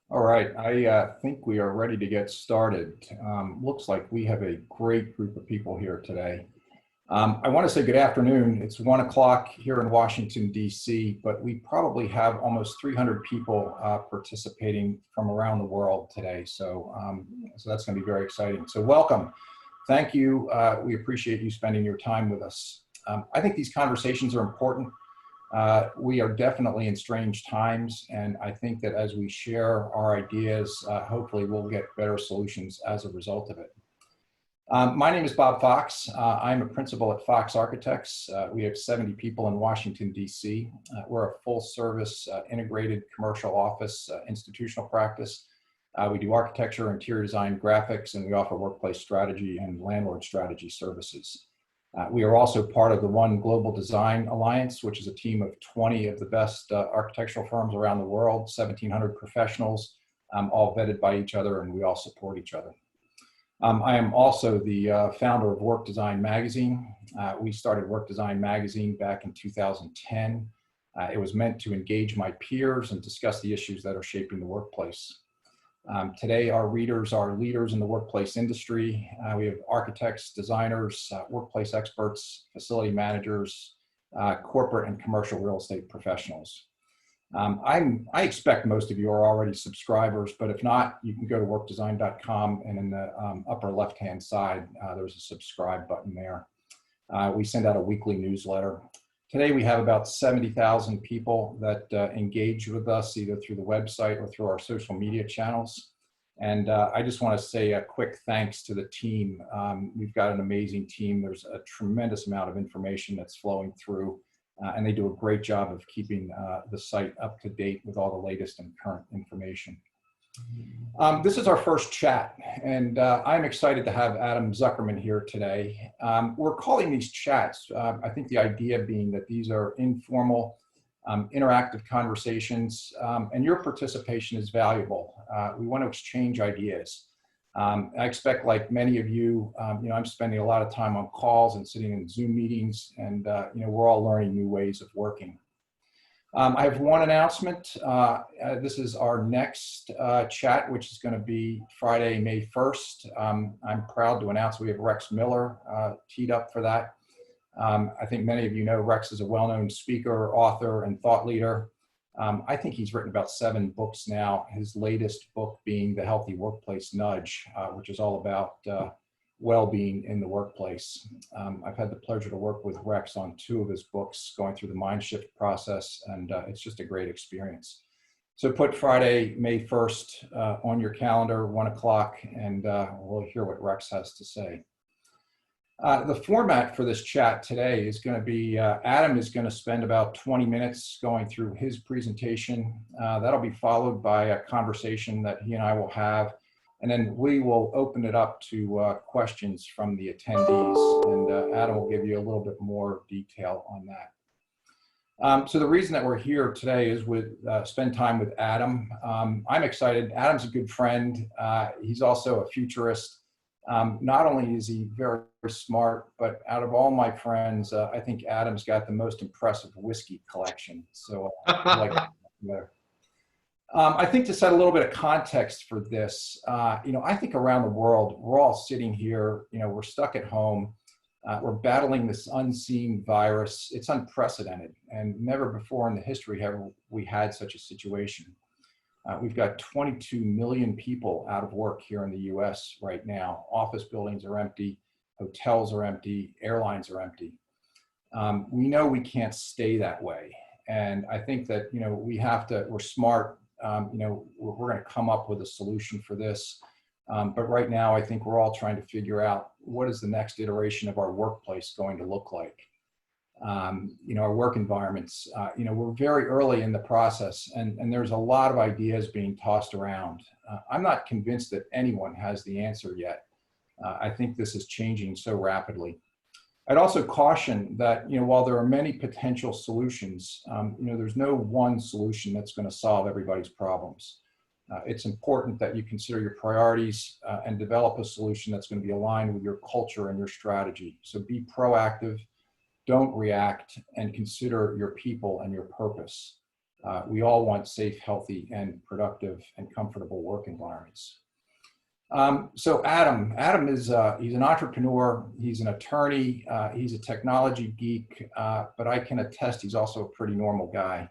All right, I think we are ready to get started. Looks like we have a great group of people here today. I want to say good afternoon. It's 1 o'clock here in Washington, D.C., but we probably have almost 300 people participating from around the world today. So that's going to be very exciting. So welcome. Thank you. We appreciate you spending your time with us. I think these conversations are important. We are definitely in strange times, and I think that as we share our ideas, hopefully we'll get better solutions as a result of it. My name is Bob Fox. I'm a principal at Fox Architects. We have 70 people in Washington, D.C. We're a full-service, integrated commercial office institutional practice. We do architecture, interior design, graphics, and we offer workplace strategy and landlord strategy services. We are also part of the One Global Design Alliance, which is a team of 20 of the best architectural firms around the world, 1,700 professionals, all vetted by each other, and we all support each other. I am also the founder of Work Design Magazine. We started Work Design Magazine back in 2010. It was meant to engage my peers and discuss the issues that are shaping the workplace. Today, our readers are leaders in the workplace industry. We have architects, designers, workplace experts, facility managers, corporate and commercial real estate professionals. I expect most of you are already subscribers, but if not, you can go to workdesign.com, and in the upper left-hand side, there's a subscribe button there. We send out a weekly newsletter. Today, we have about 70,000 people that engage with us either through the website or through our social media channels. And I just want to say a quick thanks to the team. We've got an amazing team. There's a tremendous amount of information that's flowing through, and they do a great job of keeping the site up to date with all the latest and current information. This is our first chat, and I'm excited to have Adam Zuckerman here today. We're calling these chats, I think the idea being that these are informal, interactive conversations, and your participation is valuable. We want to exchange ideas. I expect, like many of you, I'm spending a lot of time on calls and sitting in Zoom meetings, and we're all learning new ways of working. I have one announcement. This is our next chat, which is going to be Friday, May 1st. I'm proud to announce we have Rex Miller teed up for that. I think many of you know Rex is a well-known speaker, author, and thought leader. I think he's written about 7 books now, his latest book being The Healthy Workplace Nudge, which is all about well-being in the workplace. I've had the pleasure to work with Rex on 2 of his books, going through the mind shift process, and it's just a great experience. So put Friday, May 1st on your calendar, 1 o'clock, and we'll hear what Rex has to say. The format for this chat today is going to be, Adam is going to spend about 20 minutes going through his presentation. That'll be followed by a conversation that he and I will have. And then we will open it up to questions from the attendees, and Adam will give you a little bit more detail on that. So the reason that we're here today is spend time with Adam. I'm excited. Adam's a good friend. He's also a futurist. Not only is he very, very smart, but out of all my friends, I think Adam's got the most impressive whiskey collection. So I like that better. I think to set a little bit of context for this, I think around the world, we're all sitting here, we're stuck at home, we're battling this unseen virus. It's unprecedented, and never before in the history have we had such a situation. We've got 22 million people out of work here in the US right now. Office buildings are empty, hotels are empty, airlines are empty. We know we can't stay that way. And I think that, we're smart. We're going to come up with a solution for this. But right now, I think we're all trying to figure out what is the next iteration of our workplace going to look like. Our work environments, we're very early in the process, and there's a lot of ideas being tossed around. I'm not convinced that anyone has the answer yet. I think this is changing so rapidly. I'd also caution that, while there are many potential solutions, there's no one solution that's going to solve everybody's problems. It's important that you consider your priorities and develop a solution that's going to be aligned with your culture and your strategy. So be proactive, don't react, and consider your people and your purpose. We all want safe, healthy, and productive and comfortable work environments. So Adam is, he's an entrepreneur, he's an attorney, he's a technology geek, but I can attest he's also a pretty normal guy.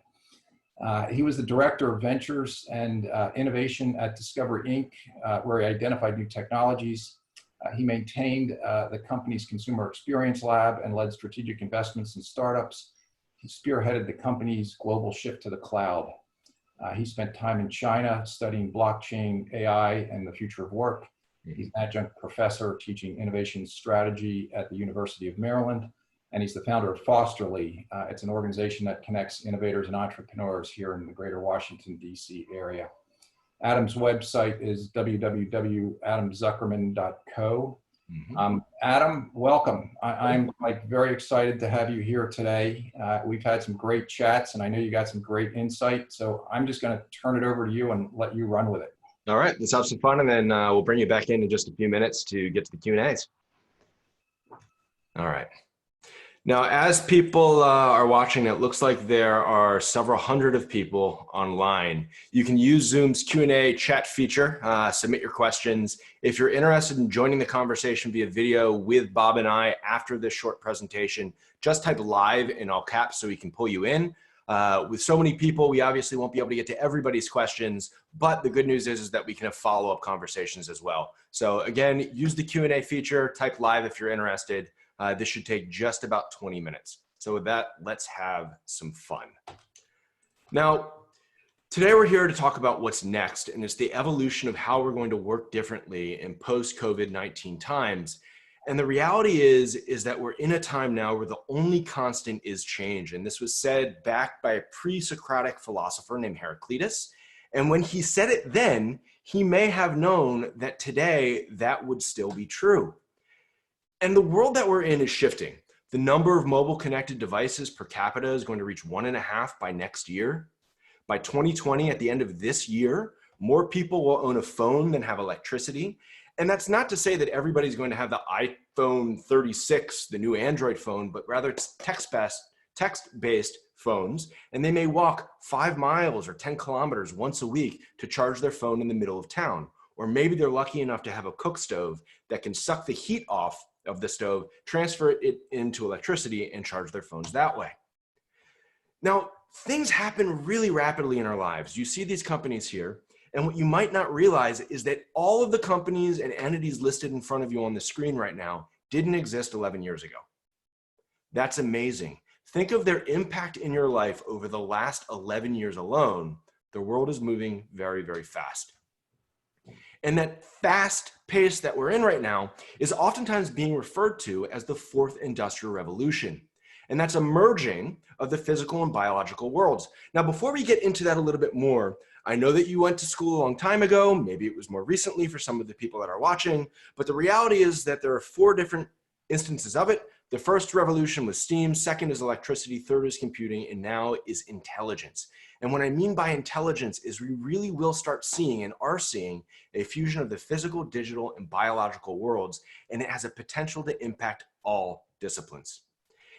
He was the director of ventures and innovation at Discovery Inc., where he identified new technologies. He maintained the company's consumer experience lab and led strategic investments in startups. He spearheaded the company's global shift to the cloud. He spent time in China studying blockchain, AI, and the future of work. He's an adjunct professor teaching innovation strategy at the University of Maryland, and he's the founder of Fosterly. It's an organization that connects innovators and entrepreneurs here in the greater Washington, D.C. area. Adam's website is www.adamzuckerman.co. Adam, welcome. I'm like very excited to have you here today. We've had some great chats, and I know you got some great insight. So I'm just going to turn it over to you and let you run with it. All right, let's have some fun, and then we'll bring you back in just a few minutes to get to the Q&As. All right. Now, as people are watching, it looks like there are several hundred of people online. You can use Zoom's Q&A chat feature, submit your questions. If you're interested in joining the conversation via video with Bob and I after this short presentation, just type live in all caps so we can pull you in. With so many people, we obviously won't be able to get to everybody's questions, but the good news is that we can have follow-up conversations as well. So again, use the Q&A feature, type live if you're interested. This should take just about 20 minutes. So with that, let's have some fun. Now, today we're here to talk about what's next, and it's the evolution of how we're going to work differently in post-COVID-19 times. And the reality is that we're in a time now where the only constant is change. And this was said back by a pre-Socratic philosopher named Heraclitus. And when he said it then, he may have known that today that would still be true. And the world that we're in is shifting. The number of mobile connected devices per capita is going to reach 1.5 by next year. By 2020, at the end of this year, more people will own a phone than have electricity. And that's not to say that everybody's going to have the iPhone 36, the new Android phone, but rather it's text-based phones. And they may walk 5 miles or 10 kilometers once a week to charge their phone in the middle of town. Or maybe they're lucky enough to have a cook stove that can suck the heat off of the stove, transfer it into electricity, and charge their phones that way. Now, things happen really rapidly in our lives. You see these companies here, and what you might not realize is that all of the companies and entities listed in front of you on the screen right now didn't exist 11 years ago. That's amazing. Think of their impact in your life over the last 11 years alone. The world is moving very, very fast. And that fast pace that we're in right now is oftentimes being referred to as the fourth industrial revolution. And that's a merging of the physical and biological worlds. Now, before we get into that a little bit more, I know that you went to school a long time ago. Maybe it was more recently for some of the people that are watching. But the reality is that there are 4 different instances of it. The first revolution was steam, second is electricity, third is computing, and now is intelligence. And what I mean by intelligence is we really will start seeing and are seeing a fusion of the physical, digital, and biological worlds, and it has a potential to impact all disciplines.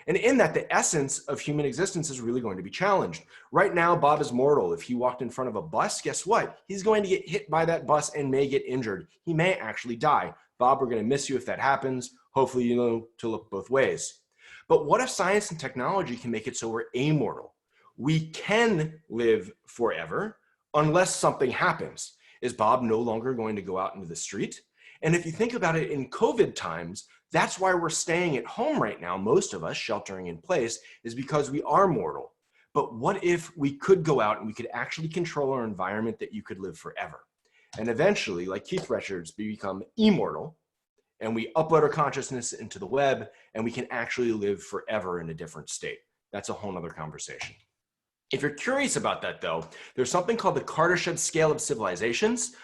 And in that, the essence of human existence is really going to be challenged. Right now, Bob is mortal. If he walked in front of a bus, guess what? He's going to get hit by that bus and may get injured. He may actually die. Bob, we're going to miss you if that happens. Hopefully you know to look both ways. But what if science and technology can make it so we're amortal? We can live forever unless something happens. Is Bob no longer going to go out into the street? And if you think about it in COVID times, that's why we're staying at home right now. Most of us sheltering in place is because we are mortal. But what if we could go out and we could actually control our environment that you could live forever? And eventually, like Keith Richards, we become immortal and we upload our consciousness into the web and we can actually live forever in a different state. That's a whole nother conversation. If you're curious about that though, there's something called the Kardashev scale of civilizations.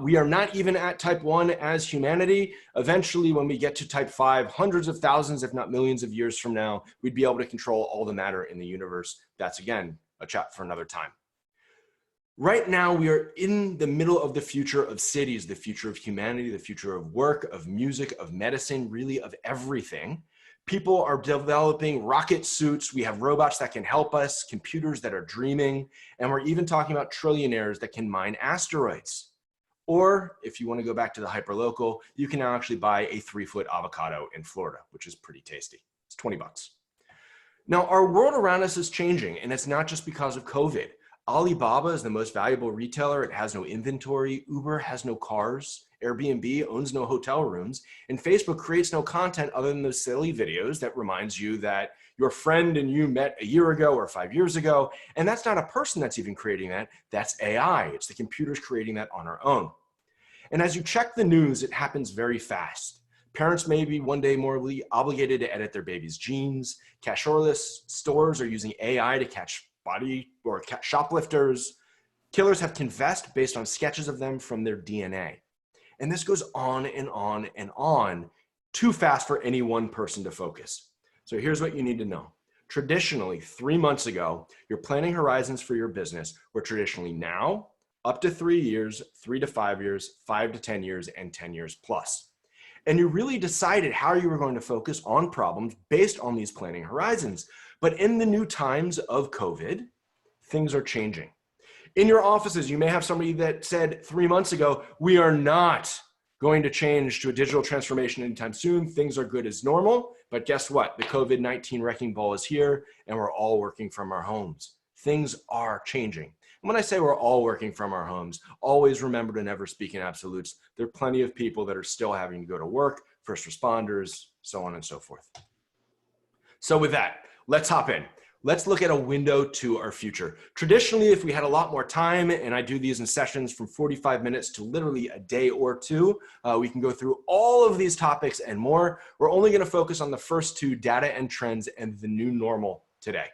We are not even at type 1 as humanity. Eventually, when we get to type 5, hundreds of thousands, if not millions of years from now, we'd be able to control all the matter in the universe. That's again, a chat for another time. Right now, we are in the middle of the future of cities, the future of humanity, the future of work, of music, of medicine, really of everything. People are developing rocket suits. We have robots that can help us, computers that are dreaming, and we're even talking about trillionaires that can mine asteroids. Or if you want to go back to the hyperlocal, you can now actually buy a 3-foot avocado in Florida, which is pretty tasty. It's 20 bucks. Now, our world around us is changing, and it's not just because of COVID. Alibaba is the most valuable retailer. It has no inventory. Uber has no cars. Airbnb owns no hotel rooms. And Facebook creates no content other than those silly videos that reminds you that your friend and you met a year ago or 5 years ago. And that's not a person that's even creating that. That's AI. It's the computers creating that on our own. And as you check the news, it happens very fast. Parents may be one day morally obligated to edit their baby's genes. Cashierless stores are using AI to catch shoplifters. Killers have confessed based on sketches of them from their DNA. And this goes on and on and on, too fast for any one person to focus. So here's what you need to know. Traditionally, 3 months ago, your planning horizons for your business were traditionally now, up to 3 years, 3 to 5 years, 5 to 10 years, and 10 years plus. And you really decided how you were going to focus on problems based on these planning horizons. But in the new times of COVID, things are changing. In your offices, you may have somebody that said 3 months ago, we are not going to change to a digital transformation anytime soon. Things are good as normal. But guess what? The COVID-19 wrecking ball is here, and we're all working from our homes. Things are changing. And when I say we're all working from our homes, always remember to never speak in absolutes. There are plenty of people that are still having to go to work, first responders, so on and so forth. So with that, let's hop in. Let's look at a window to our future. Traditionally, if we had a lot more time, and I do these in sessions from 45 minutes to literally a day or two, we can go through all of these topics and more. We're only going to focus on the first two, data and trends, and the new normal today.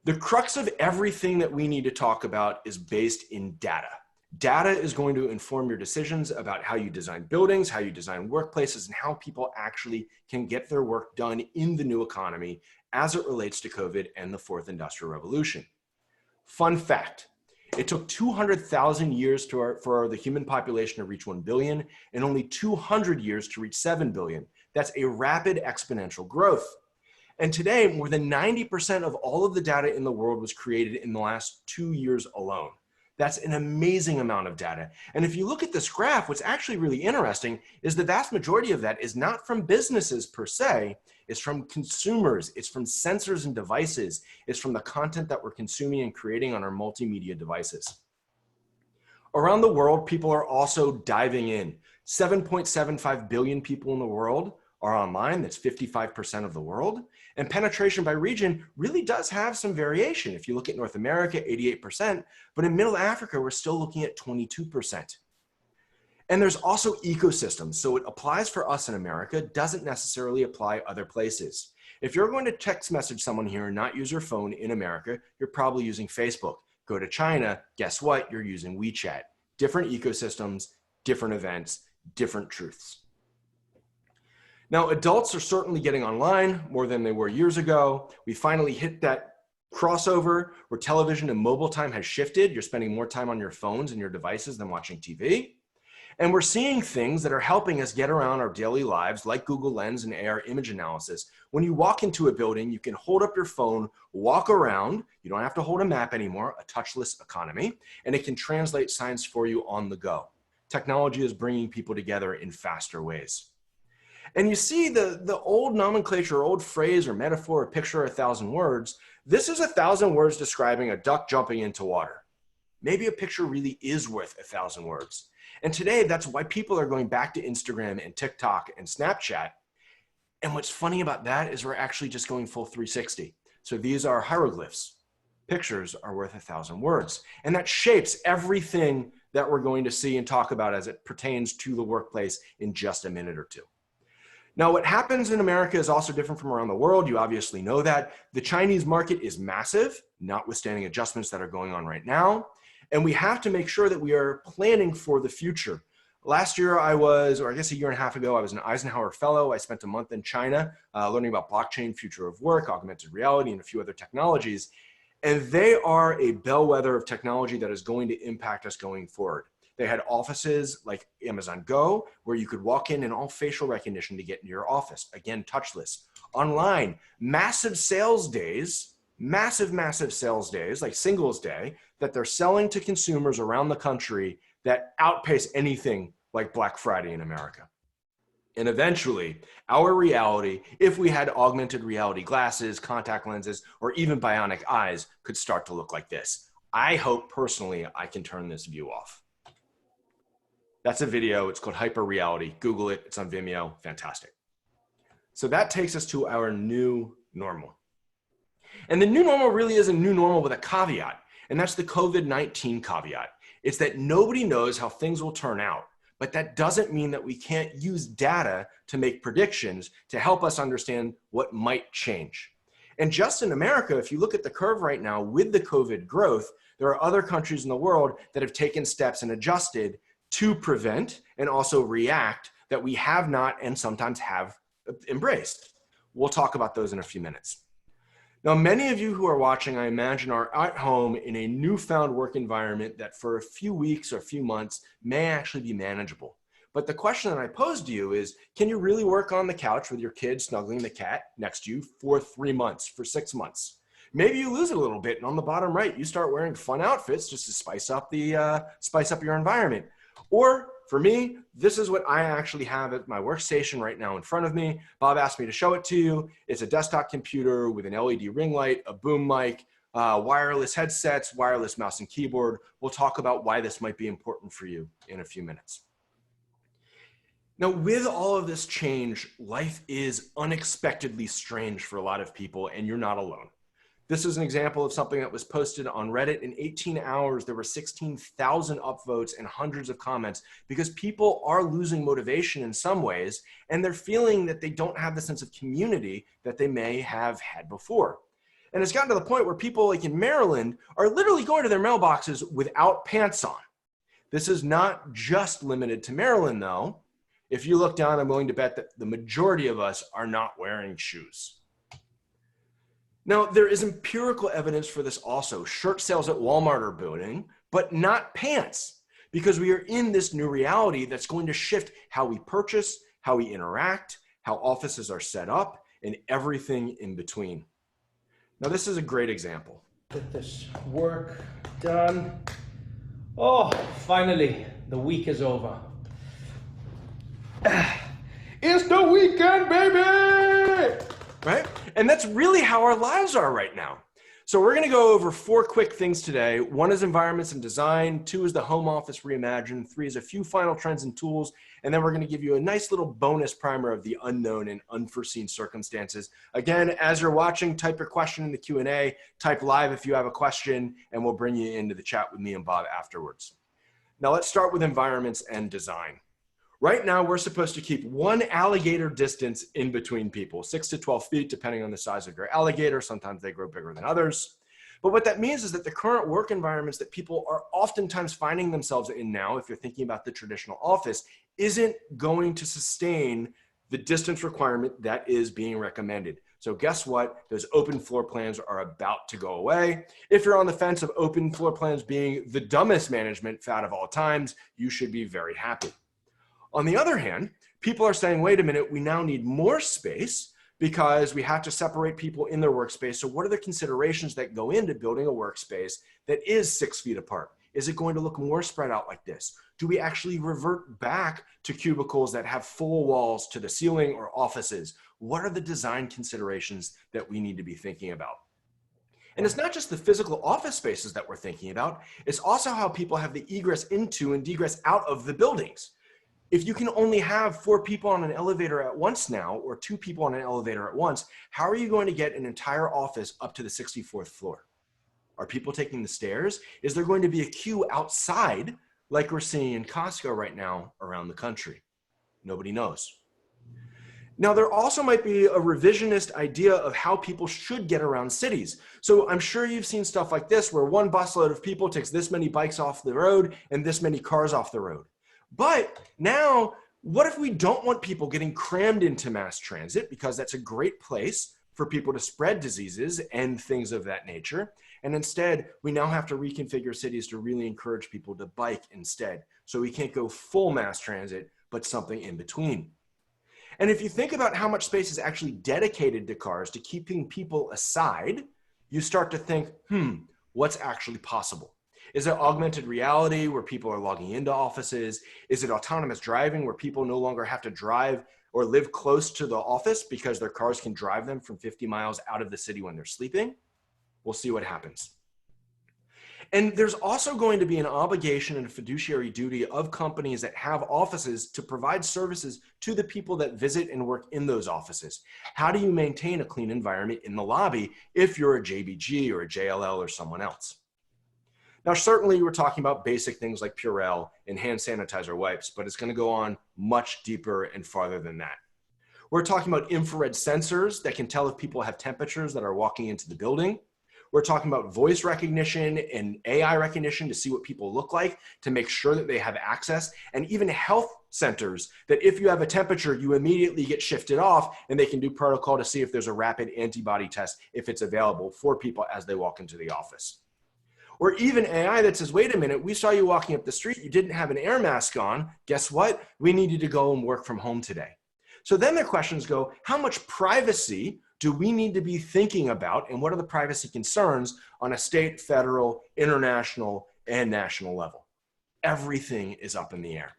The crux of everything that we need to talk about is based in data. Data is going to inform your decisions about how you design buildings, how you design workplaces, and how people actually can get their work done in the new economy as it relates to COVID and the fourth industrial revolution. Fun fact, it took 200,000 years for the human population to reach 1 billion and only 200 years to reach 7 billion. That's a rapid exponential growth. And today, more than 90% of all of the data in the world was created in the last 2 years alone. That's an amazing amount of data. And if you look at this graph, what's actually really interesting is the vast majority of that is not from businesses per se, it's from consumers, it's from sensors and devices, it's from the content that we're consuming and creating on our multimedia devices. Around the world, people are also diving in. 7.75 billion people in the world are online. That's 55% of the world. And penetration by region really does have some variation. If you look at North America, 88%, but in Middle Africa, we're still looking at 22%. And there's also ecosystems. So it applies for us in America, doesn't necessarily apply other places. If you're going to text message someone here and not use your phone in America, you're probably using Facebook. Go to China, guess what? You're using WeChat. Different ecosystems, different events, different truths. Now, adults are certainly getting online more than they were years ago. We finally hit that crossover where television and mobile time has shifted. You're spending more time on your phones and your devices than watching TV. And we're seeing things that are helping us get around our daily lives, like Google Lens and AR image analysis. When you walk into a building, you can hold up your phone, walk around. You don't have to hold a map anymore, a touchless economy, and it can translate science for you on the go. Technology is bringing people together in faster ways. And you see the old nomenclature, old phrase or metaphor or picture 1,000 words. This is 1,000 words describing a duck jumping into water. Maybe a picture really is worth 1,000 words. And today, that's why people are going back to Instagram and TikTok and Snapchat. And what's funny about that is we're actually just going full 360. So these are hieroglyphs. Pictures are worth 1,000 words. And that shapes everything that we're going to see and talk about as it pertains to the workplace in just a minute or two. Now, what happens in America is also different from around the world. You obviously know that. The Chinese market is massive, notwithstanding adjustments that are going on right now. And we have to make sure that we are planning for the future. Last year I was, or I guess a year and a half ago, I was an Eisenhower Fellow. I spent a month in China learning about blockchain, future of work, augmented reality, and a few other technologies. And they are a bellwether of technology that is going to impact us going forward. They had offices like Amazon Go, where you could walk in and all facial recognition to get into your office. Again, touchless. Online, massive sales days, massive sales days, like Singles Day, that they're selling to consumers around the country that outpace anything like Black Friday in America. And eventually, our reality, if we had augmented reality glasses, contact lenses, or even bionic eyes, could start to look like this. I hope personally I can turn this view off. That's a video. It's called Hyper Reality. Google it. It's on Vimeo. Fantastic. So that takes us to our new normal. And the new normal really is a new normal with a caveat, and that's the COVID-19 caveat. It's that nobody knows how things will turn out, but that doesn't mean that we can't use data to make predictions to help us understand what might change. And just in America, if you look at the curve right now with the COVID growth, there are other countries in the world that have taken steps and adjusted to prevent and also react that we have not and sometimes have embraced. We'll talk about those in a few minutes. Now, many of you who are watching, I imagine, are at home in a newfound work environment that for a few weeks or a few months may actually be manageable. But the question that I pose to you is, can you really work on the couch with your kid snuggling the cat next to you for 3 months, for 6 months? Maybe you lose it a little bit, and on the bottom right, you start wearing fun outfits just to spice up your environment. Or for me, this is what I actually have at my workstation right now in front of me. Bob asked me to show it to you. It's a desktop computer with an LED ring light, a boom mic, wireless headsets, wireless mouse and keyboard. We'll talk about why this might be important for you in a few minutes. Now, with all of this change, life is unexpectedly strange for a lot of people, and you're not alone. This is an example of something that was posted on Reddit. In 18 hours, there were 16,000 upvotes and hundreds of comments because people are losing motivation in some ways, and they're feeling that they don't have the sense of community that they may have had before. And it's gotten to the point where people like in Maryland are literally going to their mailboxes without pants on. This is not just limited to Maryland, though. If you look down, I'm willing to bet that the majority of us are not wearing shoes. Now, there is empirical evidence for this also. Shirt sales at Walmart are booming, but not pants, because we are in this new reality that's going to shift how we purchase, how we interact, how offices are set up, and everything in between. Now, this is a great example. Get this work done. Oh, finally, the week is over. It's the weekend, baby! Right? And that's really how our lives are right now. So we're going to go over 4 quick things today. 1 is environments and design. 2 is the home office reimagined. 3 is a few final trends and tools. And then we're going to give you a nice little bonus primer of the unknown and unforeseen circumstances. Again, as you're watching, type your question in the Q&A. Type live if you have a question, and we'll bring you into the chat with me and Bob afterwards. Now let's start with environments and design. Right now, we're supposed to keep 1 alligator distance in between people, 6 to 12 feet, depending on the size of your alligator. Sometimes they grow bigger than others. But what that means is that the current work environments that people are oftentimes finding themselves in now, if you're thinking about the traditional office, isn't going to sustain the distance requirement that is being recommended. So guess what? Those open floor plans are about to go away. If you're on the fence of open floor plans being the dumbest management fad of all times, you should be very happy. On the other hand, people are saying, wait a minute, we now need more space because we have to separate people in their workspace. So what are the considerations that go into building a workspace that is 6 feet apart? Is it going to look more spread out like this? Do we actually revert back to cubicles that have full walls to the ceiling or offices? What are the design considerations that we need to be thinking about? And it's not just the physical office spaces that we're thinking about. It's also how people have the egress into and degress out of the buildings. If you can only have 4 people on an elevator at once now, or 2 people on an elevator at once, how are you going to get an entire office up to the 64th floor? Are people taking the stairs? Is there going to be a queue outside like we're seeing in Costco right now around the country? Nobody knows. Now, there also might be a revisionist idea of how people should get around cities. So I'm sure you've seen stuff like this where 1 busload of people takes this many bikes off the road and this many cars off the road. But now, what if we don't want people getting crammed into mass transit, because that's a great place for people to spread diseases and things of that nature. And instead, we now have to reconfigure cities to really encourage people to bike instead. So we can't go full mass transit, but something in between. And if you think about how much space is actually dedicated to cars to keeping people aside, you start to think, what's actually possible? Is it augmented reality where people are logging into offices? Is it autonomous driving where people no longer have to drive or live close to the office because their cars can drive them from 50 miles out of the city when they're sleeping? We'll see what happens. And there's also going to be an obligation and a fiduciary duty of companies that have offices to provide services to the people that visit and work in those offices. How do you maintain a clean environment in the lobby if you're a JBG or a JLL or someone else? Now, certainly we're talking about basic things like Purell and hand sanitizer wipes, but it's going to go on much deeper and farther than that. We're talking about infrared sensors that can tell if people have temperatures that are walking into the building. We're talking about voice recognition and AI recognition to see what people look like, to make sure that they have access, and even health centers that if you have a temperature, you immediately get shifted off and they can do protocol to see if there's a rapid antibody test if it's available for people as they walk into the office. Or even AI that says, wait a minute, we saw you walking up the street, you didn't have an air mask on. Guess what? We need you to go and work from home today. So then the questions go, how much privacy do we need to be thinking about, and what are the privacy concerns on a state, federal, international, and national level? Everything is up in the air.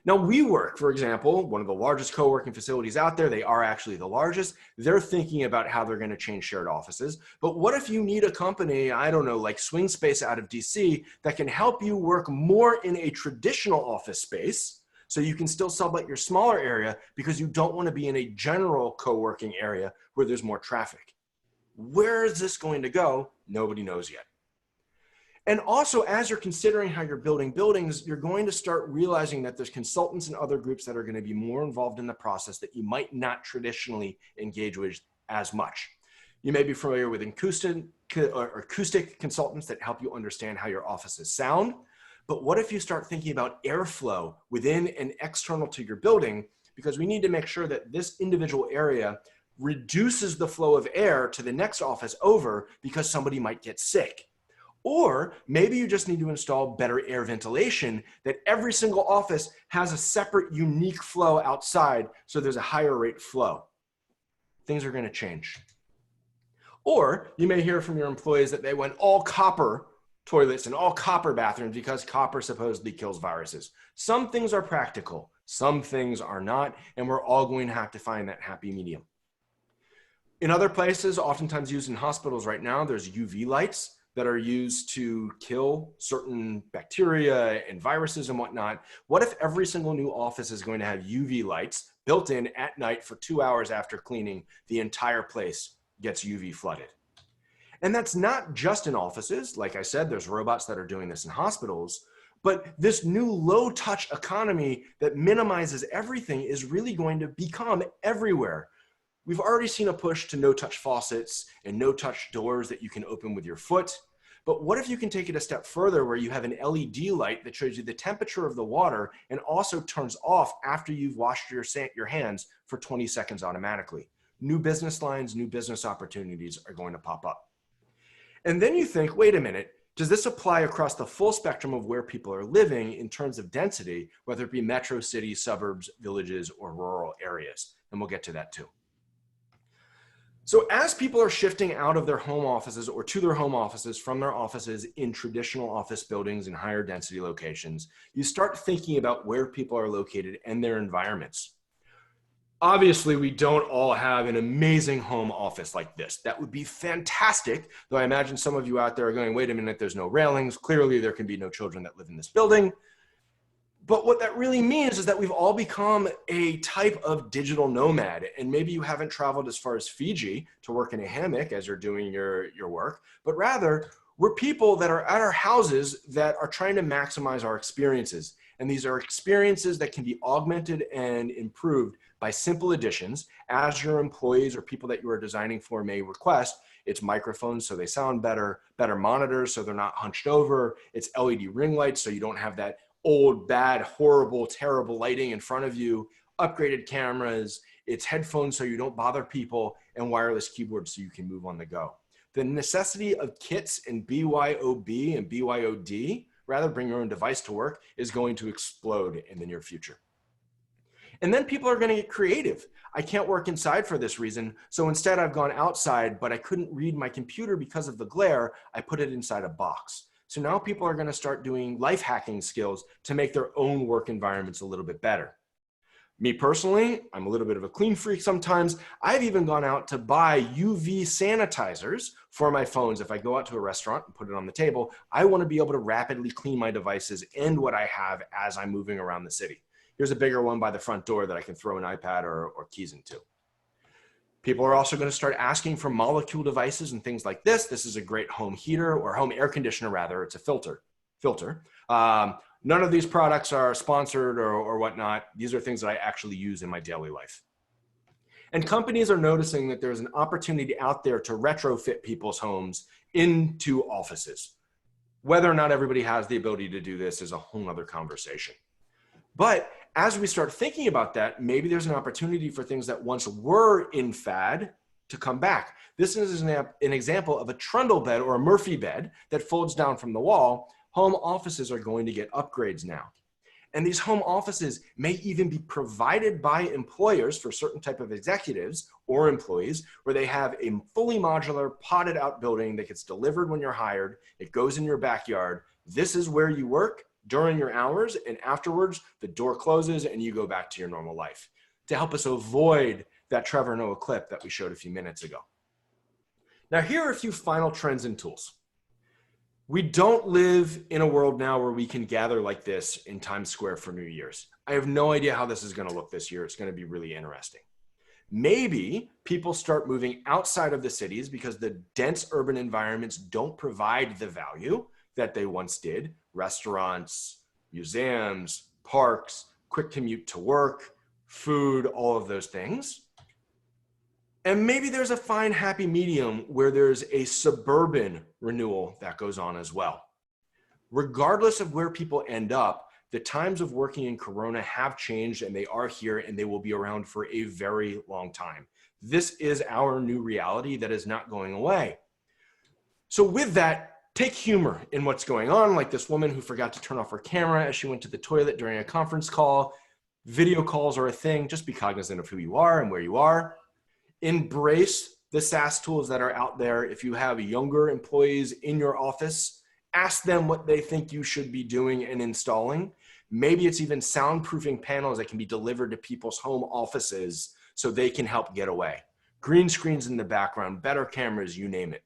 Now, WeWork, for example, one of the largest co-working facilities out there, they are actually the largest. They're thinking about how they're going to change shared offices. But what if you need a company, I don't know, like Swing Space out of DC, that can help you work more in a traditional office space, so you can still sublet your smaller area because you don't want to be in a general co-working area where there's more traffic? Where is this going to go? Nobody knows yet. And also, as you're considering how you're building buildings, you're going to start realizing that there's consultants and other groups that are going to be more involved in the process that you might not traditionally engage with as much. You may be familiar with acoustic consultants that help you understand how your offices sound. But what if you start thinking about airflow within and external to your building? Because we need to make sure that this individual area reduces the flow of air to the next office over because somebody might get sick. Or maybe you just need to install better air ventilation, that every single office has a separate unique flow outside, so there's a higher rate flow. Things are going to change. Or you may hear from your employees that they went all copper toilets and all copper bathrooms because copper supposedly kills viruses. Some things are practical, some things are not, and we're all going to have to find that happy medium. In other places, oftentimes used in hospitals right now, there's UV lights that are used to kill certain bacteria and viruses and whatnot. What if every single new office is going to have UV lights built in at night for 2 hours after cleaning, the entire place gets UV flooded? And that's not just in offices. Like I said, there's robots that are doing this in hospitals, but this new low-touch economy that minimizes everything is really going to become everywhere. We've already seen a push to no-touch faucets and no-touch doors that you can open with your foot. But what if you can take it a step further where you have an LED light that shows you the temperature of the water and also turns off after you've washed your hands for 20 seconds automatically? New business lines, new business opportunities are going to pop up. And then you think, wait a minute, does this apply across the full spectrum of where people are living in terms of density, whether it be metro cities, suburbs, villages, or rural areas? And we'll get to that too. So as people are shifting out of their home offices or to their home offices from their offices in traditional office buildings and higher density locations, you start thinking about where people are located and their environments. Obviously, we don't all have an amazing home office like this. That would be fantastic, though I imagine some of you out there are going, wait a minute, there's no railings. Clearly, there can be no children that live in this building. But what that really means is that we've all become a type of digital nomad. And maybe you haven't traveled as far as Fiji to work in a hammock as you're doing your work, but rather we're people that are at our houses that are trying to maximize our experiences. And these are experiences that can be augmented and improved by simple additions as your employees or people that you are designing for may request. It's microphones so they sound better, better monitors so they're not hunched over. It's LED ring lights so you don't have that old, bad, horrible, terrible lighting in front of you, upgraded cameras, it's headphones so you don't bother people, and wireless keyboards so you can move on the go. the necessity of kits and BYOB and BYOD, rather bring your own device to work, is going to explode in the near future. And then people are going to get creative. I can't work inside for this reason, so instead I've gone outside, but I couldn't read my computer because of the glare. I put it inside a box. So now people are going to start doing life hacking skills to make their own work environments a little bit better. Me personally, I'm a little bit of a clean freak sometimes. I've even gone out to buy UV sanitizers for my phones. If I go out to a restaurant and put it on the table, I want to be able to rapidly clean my devices and what I have as I'm moving around the city. Here's a bigger one by the front door that I can throw an iPad or keys into. People are also going to start asking for molecule devices and things like this. This is a great home heater, or home air conditioner rather. It's a filter. None of these products are sponsored or whatnot. These are things that I actually use in my daily life. And companies are noticing that there's an opportunity out there to retrofit people's homes into offices. Whether or not everybody has the ability to do this is a whole nother conversation. But as we start thinking about that, maybe there's an opportunity for things that once were in fad to come back. This is an example of a trundle bed or a Murphy bed that folds down from the wall. Home offices are going to get upgrades now. And these home offices may even be provided by employers for certain type of executives or employees, where they have a fully modular potted out building that gets delivered when you're hired. It goes in your backyard. This is where you work during your hours, and afterwards the door closes and you go back to your normal life, to help us avoid that Trevor Noah clip that we showed a few minutes ago. Now, here are a few final trends and tools. We don't live in a world now where we can gather like this in Times Square for New Year's. I have no idea how this is going to look this year. It's going to be really interesting. Maybe people start moving outside of the cities because the dense urban environments don't provide the value that they once did. Restaurants, museums, parks, quick commute to work, food, all of those things. And maybe there's a fine, happy medium where there's a suburban renewal that goes on as well. Regardless of where people end up, the times of working in Corona have changed, and they are here, and they will be around for a very long time. This is our new reality that is not going away. So with that, take humor in what's going on, like this woman who forgot to turn off her camera as she went to the toilet during a conference call. Video calls are a thing. Just be cognizant of who you are and where you are. Embrace the SaaS tools that are out there. If you have younger employees in your office, ask them what they think you should be doing and installing. Maybe it's even soundproofing panels that can be delivered to people's home offices so they can help get away. Green screens in the background, better cameras, you name it.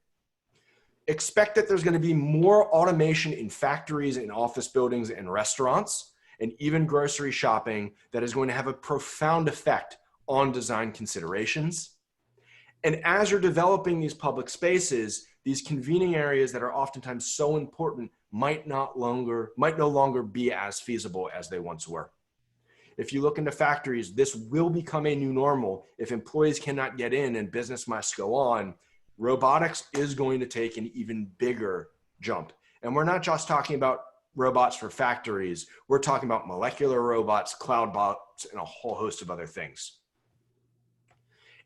Expect that there's going to be more automation in factories, in office buildings, and restaurants, and even grocery shopping that is going to have a profound effect on design considerations. And as you're developing these public spaces, these convening areas that are oftentimes so important might no longer be as feasible as they once were. If you look into factories, this will become a new normal. If employees cannot get in and business must go on, robotics is going to take an even bigger jump. And we're not just talking about robots for factories. We're talking about molecular robots, cloud bots, and a whole host of other things.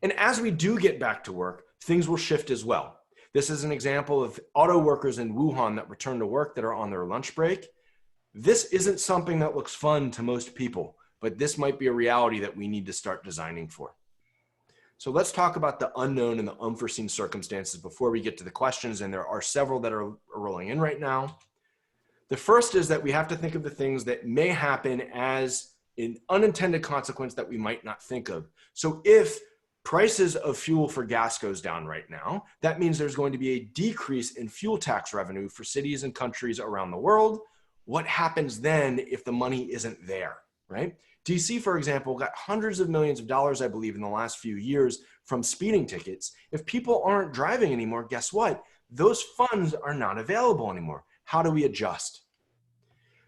And as we do get back to work, things will shift as well. This is an example of auto workers in Wuhan that return to work that are on their lunch break. This isn't something that looks fun to most people, but this might be a reality that we need to start designing for. So let's talk about the unknown and the unforeseen circumstances before we get to the questions, and there are several that are rolling in right now. The first is that we have to think of the things that may happen as an unintended consequence that we might not think of. So if prices of fuel for gas goes down right now, that means there's going to be a decrease in fuel tax revenue for cities and countries around the world. What happens then if the money isn't there, right? DC, for example, got hundreds of millions of dollars, I believe, in the last few years from speeding tickets. If people aren't driving anymore, guess what? Those funds are not available anymore. How do we adjust?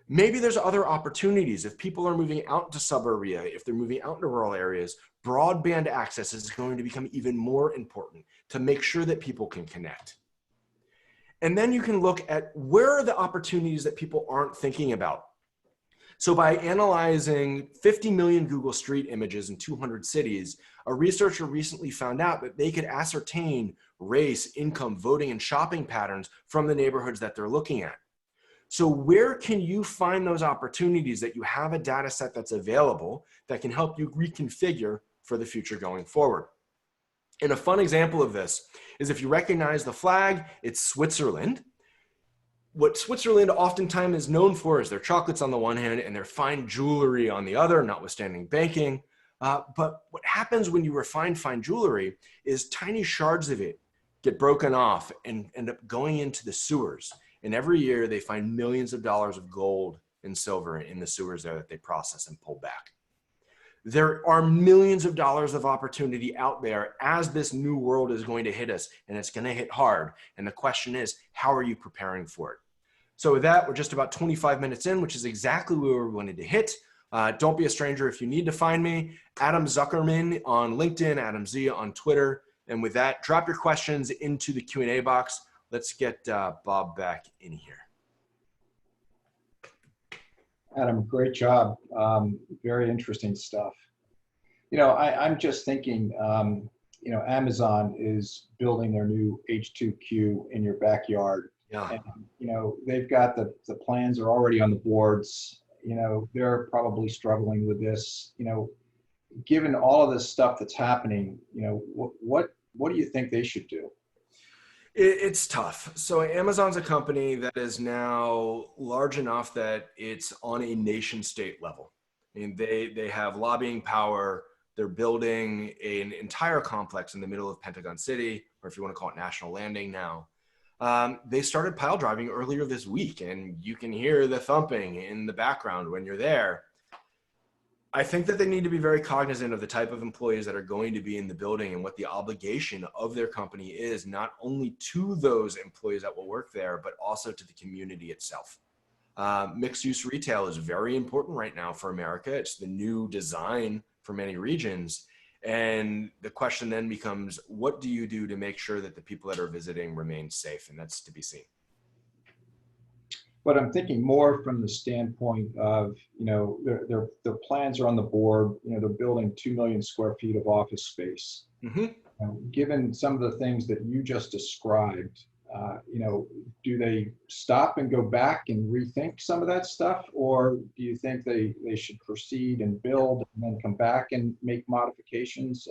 Maybe there's other opportunities. If people are moving out to suburbia, if they're moving out into rural areas, broadband access is going to become even more important to make sure that people can connect. And then you can look at where are the opportunities that people aren't thinking about. So by analyzing 50 million Google Street images in 200 cities, a researcher recently found out that they could ascertain race, income, voting, and shopping patterns from the neighborhoods that they're looking at. So where can you find those opportunities that you have a data set that's available that can help you reconfigure for the future going forward? And a fun example of this is if you recognize the flag, it's Switzerland. What Switzerland oftentimes is known for is their chocolates on the one hand and their fine jewelry on the other, notwithstanding banking. But what happens when you refine fine jewelry is tiny shards of it get broken off and end up going into the sewers. And every year they find millions of dollars of gold and silver in the sewers there that they process and pull back. There are millions of dollars of opportunity out there as this new world is going to hit us, and it's going to hit hard. And the question is, how are you preparing for it? So with that, we're just about 25 minutes in, which is exactly where we wanted to hit. Don't be a stranger if you need to find me. Adam Zuckerman on LinkedIn, Adam Z on Twitter. And with that, drop your questions into the Q&A box. Let's get Bob back in here. Adam, great job. Very interesting stuff. You know, I'm just thinking, you know, Amazon is building their new H2Q in your backyard. Yeah. And, you know, they've got the plans are already on the boards. You know, they're probably struggling with this. You know, given all of this stuff that's happening, you know, what do you think they should do? It's tough. So Amazon's a company that is now large enough that it's on a nation state level. I mean, they have lobbying power. They're building an entire complex in the middle of Pentagon City, or if you want to call it National Landing now. They started pile driving earlier this week, and you can hear the thumping in the background when you're there. I think that they need to be very cognizant of the type of employees that are going to be in the building and what the obligation of their company is, not only to those employees that will work there, but also to the community itself. Mixed use retail is very important right now for America. It's the new design for many regions. And the question then becomes, what do you do to make sure that the people that are visiting remain safe? And that's to be seen. But I'm thinking more from the standpoint of, you know, their plans are on the board. You know, they're building 2 million square feet of office space. Mm-hmm. Given some of the things that you just described, you know, do they stop and go back and rethink some of that stuff? Or do you think they should proceed and build and then come back and make modifications?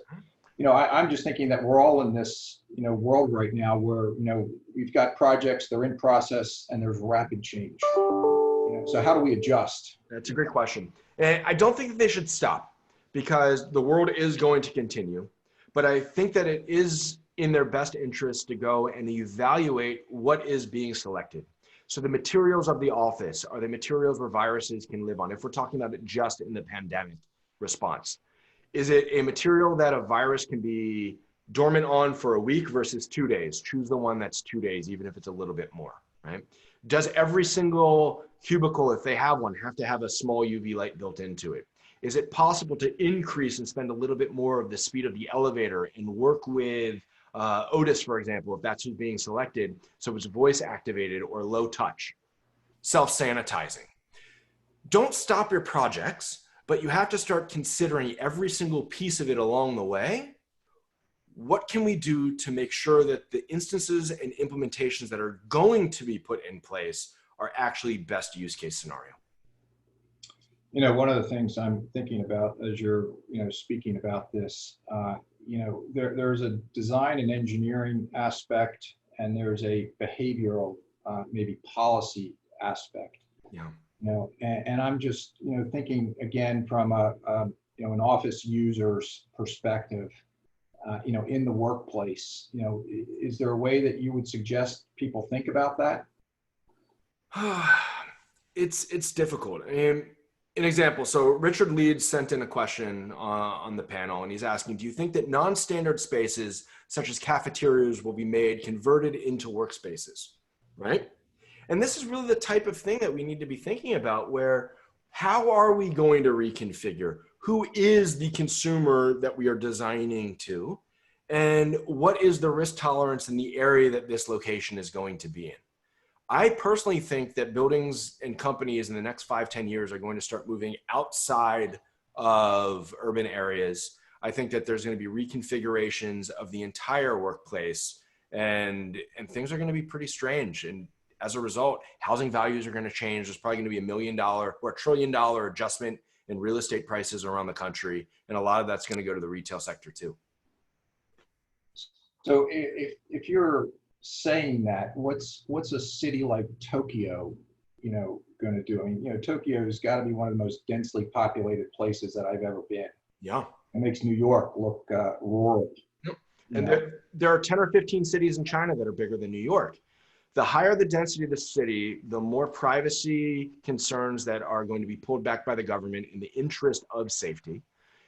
You know, I'm just thinking that we're all in this, you know, world right now where, you know, we've got projects, they're in process, and there's rapid change. You know, so how do we adjust? That's a great question. And I don't think that they should stop because the world is going to continue. But I think that it is in their best interest to go and evaluate what is being selected. So the materials of the office are the materials where viruses can live on. If we're talking about it just in the pandemic response. Is it a material that a virus can be dormant on for a week versus 2 days? Choose the one that's 2 days, even if it's a little bit more, right? Does every single cubicle, if they have one, have to have a small UV light built into it? Is it possible to increase and spend a little bit more of the speed of the elevator and work with Otis, for example, if that's who's being selected, so it's voice activated or low touch, self-sanitizing? Don't stop your projects, but you have to start considering every single piece of it along the way. What can we do to make sure that the instances and implementations that are going to be put in place are actually best use case scenario? You know, one of the things I'm thinking about as you're, you know, speaking about this, you know, there's a design and engineering aspect, and there's a behavioral, maybe policy aspect. Yeah. You know, and I'm just, you know, thinking again from a you know, an office user's perspective, you know, in the workplace, you know, is there a way that you would suggest people think about that? It's difficult. I mean, an example. So Richard Leeds sent in a question on the panel, and he's asking, do you think that non-standard spaces such as cafeterias will be converted into workspaces, right? And this is really the type of thing that we need to be thinking about, where how are we going to reconfigure? Who is the consumer that we are designing to? And what is the risk tolerance in the area that this location is going to be in? I personally think that buildings and companies in the next 5-10 years are going to start moving outside of urban areas. I think that there's going to be reconfigurations of the entire workplace. and things are going to be pretty strange. And as a result, housing values are going to change. There's probably going to be $1 million or $1 trillion adjustment in real estate prices around the country. And a lot of that's going to go to the retail sector too. So if you're saying that, what's a city like Tokyo, going to do? I mean, Tokyo's got to be one of the most densely populated places that I've ever been. Yeah. It makes New York look rural. Yep. And there are 10 or 15 cities in China that are bigger than New York. The higher the density of the city, the more privacy concerns that are going to be pulled back by the government in the interest of safety.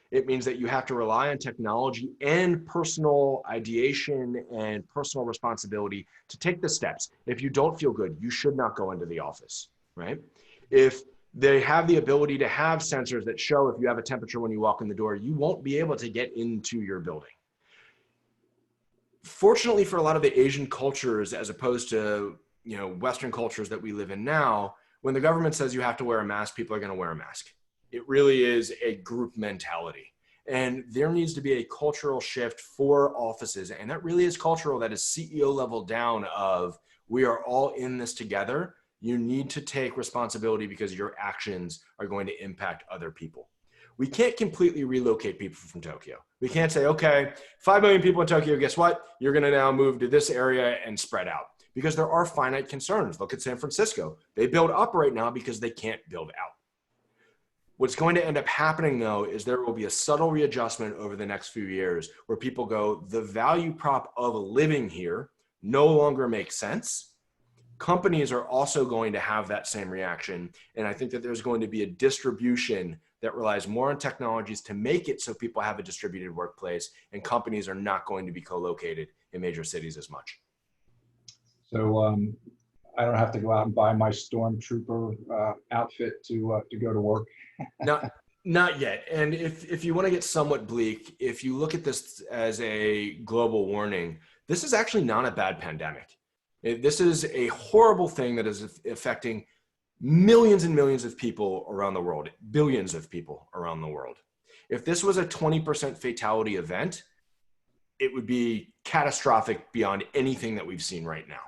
It means that you have to rely on technology and personal ideation and personal responsibility to take the steps. If you don't feel good, you should not go into the office, right? If they have the ability to have sensors that show if you have a temperature when you walk in the door, you won't be able to get into your building. Fortunately for a lot of the Asian cultures, as opposed to Western cultures that we live in now, when the government says you have to wear a mask, people are going to wear a mask. It really is a group mentality. And there needs to be a cultural shift for offices. And that really is cultural. That is CEO level down of, we are all in this together. You need to take responsibility because your actions are going to impact other people. We can't completely relocate people from Tokyo. We can't say, okay, 5 million people in Tokyo, guess what? You're going to now move to this area and spread out, because there are finite concerns. Look at San Francisco. They build up right now because they can't build out. What's going to end up happening, though, is there will be a subtle readjustment over the next few years where people go, the value prop of living here no longer makes sense. Companies are also going to have that same reaction. And I think that there's going to be a distribution that relies more on technologies to make it so people have a distributed workplace, and companies are not going to be co-located in major cities as much. So I don't have to go out and buy my stormtrooper outfit to go to work. Not yet. And if you want to get somewhat bleak, if you look at this as a global warning, this is actually not a bad pandemic. This is a horrible thing that is affecting millions and millions of people around the world, billions of people around the world. If this was a 20% fatality event, it would be catastrophic beyond anything that we've seen right now.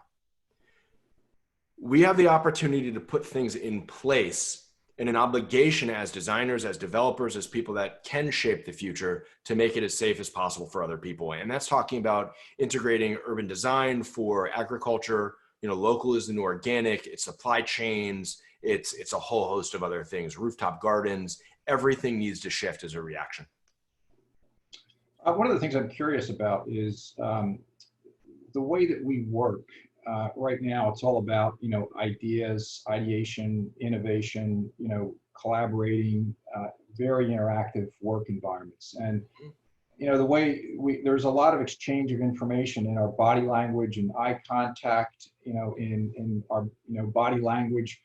We have the opportunity to put things in place and an obligation as designers, as developers, as people that can shape the future to make it as safe as possible for other people. And that's talking about integrating urban design for agriculture. Local is the new organic, it's supply chains, it's a whole host of other things, rooftop gardens. Everything needs to shift as a reaction. One of the things I'm curious about is the way that we work. Right now, it's all about, ideas, ideation, innovation, collaborating, very interactive work environments. And, the way there's a lot of exchange of information in our body language and eye contact, in our, body language.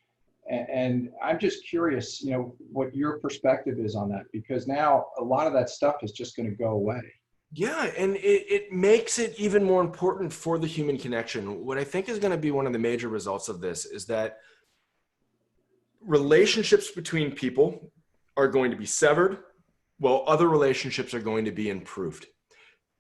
And I'm just curious, what your perspective is on that, because now a lot of that stuff is just going to go away. Yeah, and it makes it even more important for the human connection. What I think is going to be one of the major results of this is that relationships between people are going to be severed, while other relationships are going to be improved.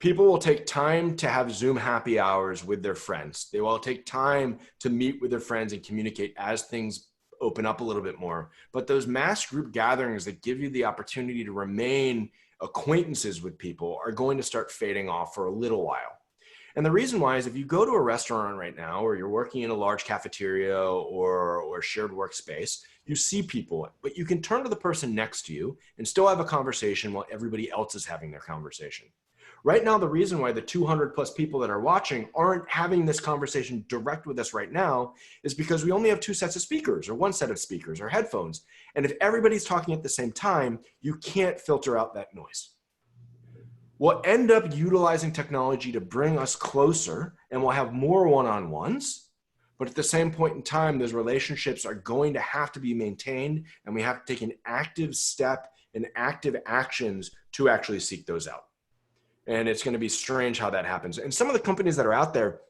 People will take time to have Zoom happy hours with their friends. They will take time to meet with their friends and communicate as things open up a little bit more. But those mass group gatherings that give you the opportunity to remain acquaintances with people are going to start fading off for a little while. And the reason why is if you go to a restaurant right now, or you're working in a large cafeteria or shared workspace, you see people, but you can turn to the person next to you and still have a conversation while everybody else is having their conversation. Right now, the reason why the 200 plus people that are watching aren't having this conversation direct with us right now is because we only have 2 sets of speakers or 1 set of speakers or headphones. And if everybody's talking at the same time, you can't filter out that noise. We'll end up utilizing technology to bring us closer, and we'll have more one-on-ones. But at the same point in time, those relationships are going to have to be maintained, and we have to take an active step and active actions to actually seek those out. And it's going to be strange how that happens. And some of the companies that are out there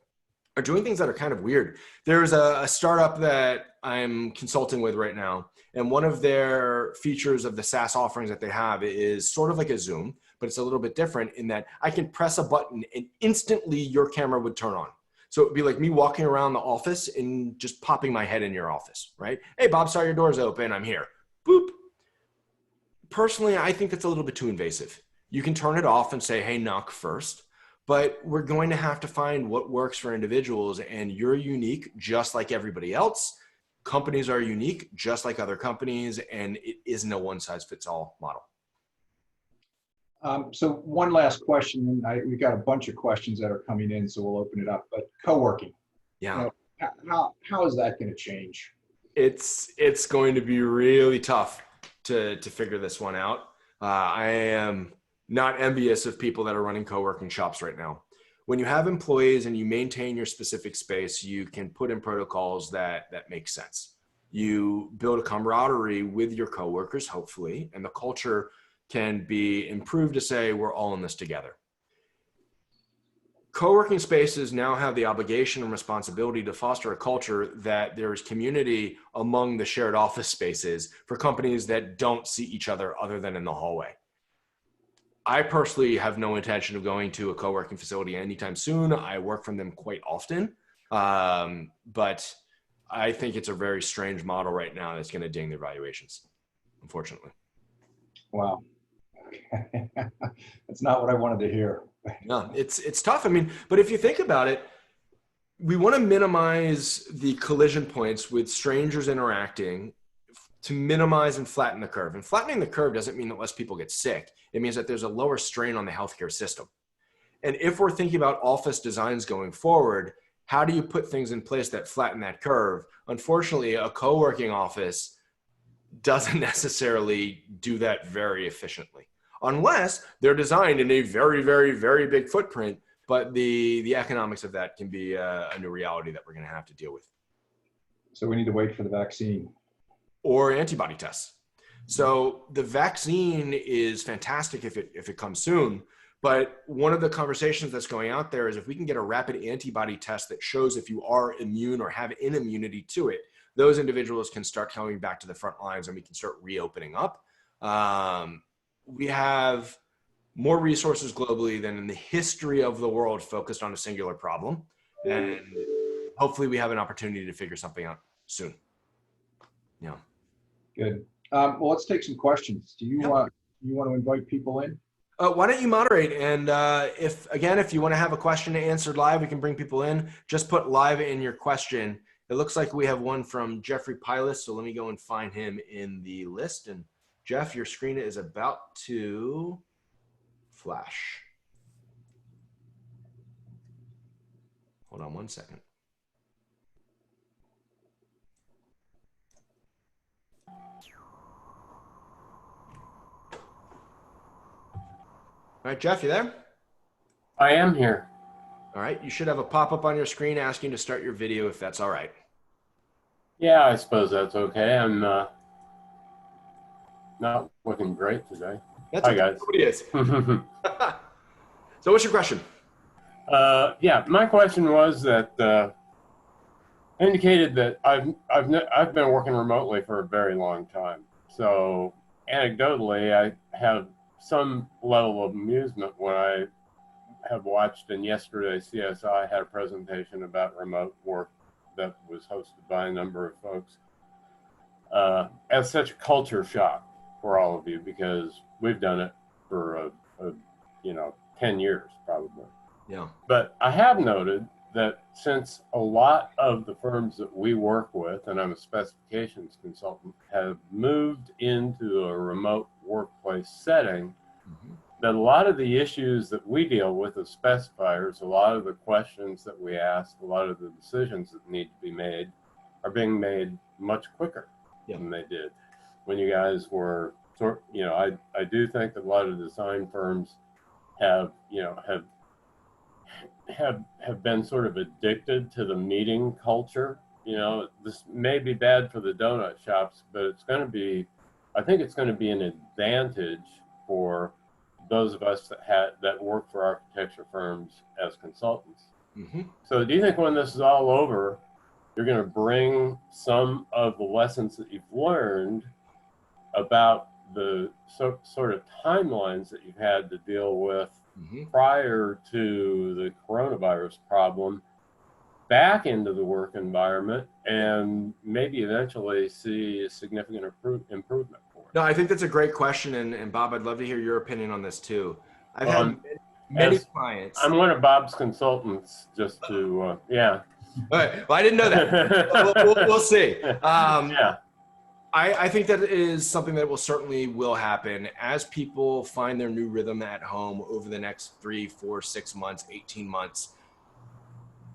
are doing things that are kind of weird. There's a startup that I'm consulting with right now. And one of their features of the SaaS offerings that they have is sort of like a Zoom, but it's a little bit different in that I can press a button and instantly your camera would turn on. So it'd be like me walking around the office and just popping my head in your office, right? Hey, Bob, sorry, your door's open. I'm here. Boop. Personally, I think that's a little bit too invasive. You can turn it off and say, hey, knock first, but we're going to have to find what works for individuals, and you're unique just like everybody else. Companies are unique just like other companies, and it isn't a one-size-fits-all model. So one last question, and we've got a bunch of questions that are coming in, so we'll open it up. But co-working, Yeah, how is that going to change? it's going to be really tough to figure this one out. I am not envious of people that are running co-working shops right now. When you have employees and you maintain your specific space, you can put in protocols that make sense. You build a camaraderie with your coworkers, hopefully, and the culture can be improved to say we're all in this together. Co-working spaces now have the obligation and responsibility to foster a culture that there is community among the shared office spaces for companies that don't see each other other than in the hallway. I personally have no intention of going to a co-working facility anytime soon. I work from them quite often, but I think it's a very strange model right now that's going to ding their valuations, unfortunately. Wow. That's not what I wanted to hear. No, it's tough. I mean, but if you think about it, we want to minimize the collision points with strangers interacting to minimize and flatten the curve. And flattening the curve doesn't mean that less people get sick. It means that there's a lower strain on the healthcare system. And if we're thinking about office designs going forward, how do you put things in place that flatten that curve? Unfortunately, a co-working office doesn't necessarily do that very efficiently, unless they're designed in a very, very, very big footprint. But the economics of that can be a new reality that we're going to have to deal with. So we need to wait for the vaccine. Or antibody tests. So the vaccine is fantastic if it comes soon. But one of the conversations that's going out there is if we can get a rapid antibody test that shows if you are immune or have an immunity to it, those individuals can start coming back to the front lines and we can start reopening up. We have more resources globally than in the history of the world focused on a singular problem. And hopefully we have an opportunity to figure something out soon. Yeah. Good. Well, let's take some questions. Do you want to invite people in? Why don't you moderate? And if you want to have a question answered live, we can bring people in. Just put live in your question. It looks like we have one from Jeffrey Pilas, so let me go and find him in the list. And Jeff, your screen is about to flash. Hold on one second. All right, Jeff, you there? I am here. All right, you should have a pop-up on your screen asking to start your video if that's all right. Yeah, I suppose that's okay. I'm not looking great today. That's Hi, okay. guys. Nobody is. So what's your question? Yeah, my question was that indicated that I've been working remotely for a very long time. So anecdotally, I have some level of amusement when I have watched, and yesterday CSI had a presentation about remote work that was hosted by a number of folks as such a culture shock for all of you, because we've done it for 10 years probably. Yeah. But I have noted that since a lot of the firms that we work with, and I'm a specifications consultant, have moved into a remote workplace setting, that a lot of the issues that we deal with as specifiers, a lot of the questions that we ask, a lot of the decisions that need to be made are being made much quicker than they did when you guys were I do think that a lot of design firms have been sort of addicted to the meeting culture. This may be bad for the donut shops, but I think it's going to be an advantage for those of us that work for architecture firms as consultants. Mm-hmm. So do you think when this is all over, you're going to bring some of the lessons that you've learned about the sort of timelines that you've had to deal with Mm-hmm. prior to the coronavirus problem back into the work environment and maybe eventually see a significant improvement for it? No, I think that's a great question. And Bob, I'd love to hear your opinion on this too. I've Well, had many as- clients. I'm one of Bob's consultants, just to, yeah. All right. Well, I didn't know that. We'll see. Yeah. I think that is something that will happen as people find their new rhythm at home over the next 3, 4, 6 months, 18 months.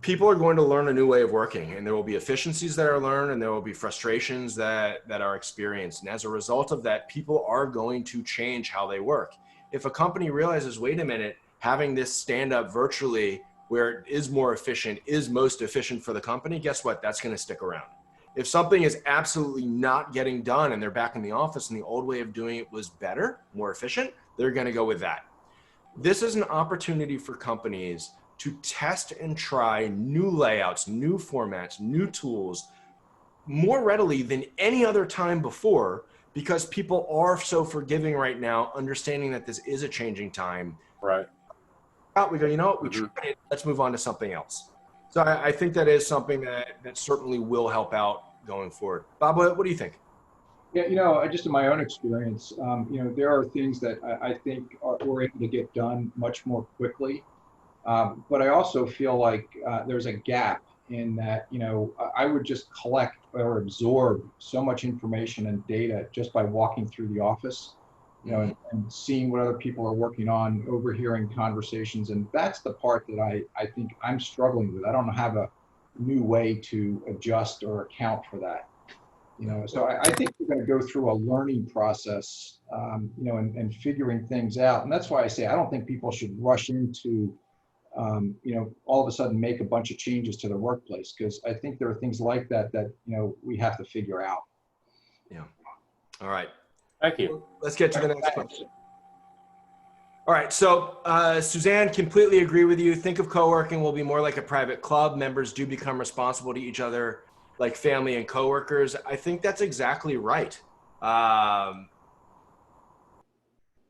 People are going to learn a new way of working, and there will be efficiencies that are learned, and there will be frustrations that are experienced. And as a result of that, people are going to change how they work. If a company realizes, wait a minute, having this stand up virtually where it is more efficient is most efficient for the company, guess what? That's going to stick around. If something is absolutely not getting done and they're back in the office and the old way of doing it was better, more efficient, they're going to go with that. This is an opportunity for companies to test and try new layouts, new formats, new tools more readily than any other time before, because people are so forgiving right now, understanding that this is a changing time. Right. We go, you know what, we tried it, let's move on to something else. So I think that is something that certainly will help out going forward. Bob, what do you think? Yeah, just in my own experience, there are things that I think we're able to get done much more quickly. But I also feel like there's a gap in that, I would just collect or absorb so much information and data just by walking through the office, and seeing what other people are working on, overhearing conversations. And that's the part that I think I'm struggling with. I don't have a new way to adjust or account for that. So I think we're going to go through a learning process, and figuring things out. And that's why I say I don't think people should rush into all of a sudden make a bunch of changes to their workplace, because I think there are things like that we have to figure out. Yeah. All right. Thank you. Let's get to the next question. All right. So Suzanne, completely agree with you. Think of co-working will be more like a private club. Members do become responsible to each other like family and coworkers. I think that's exactly right.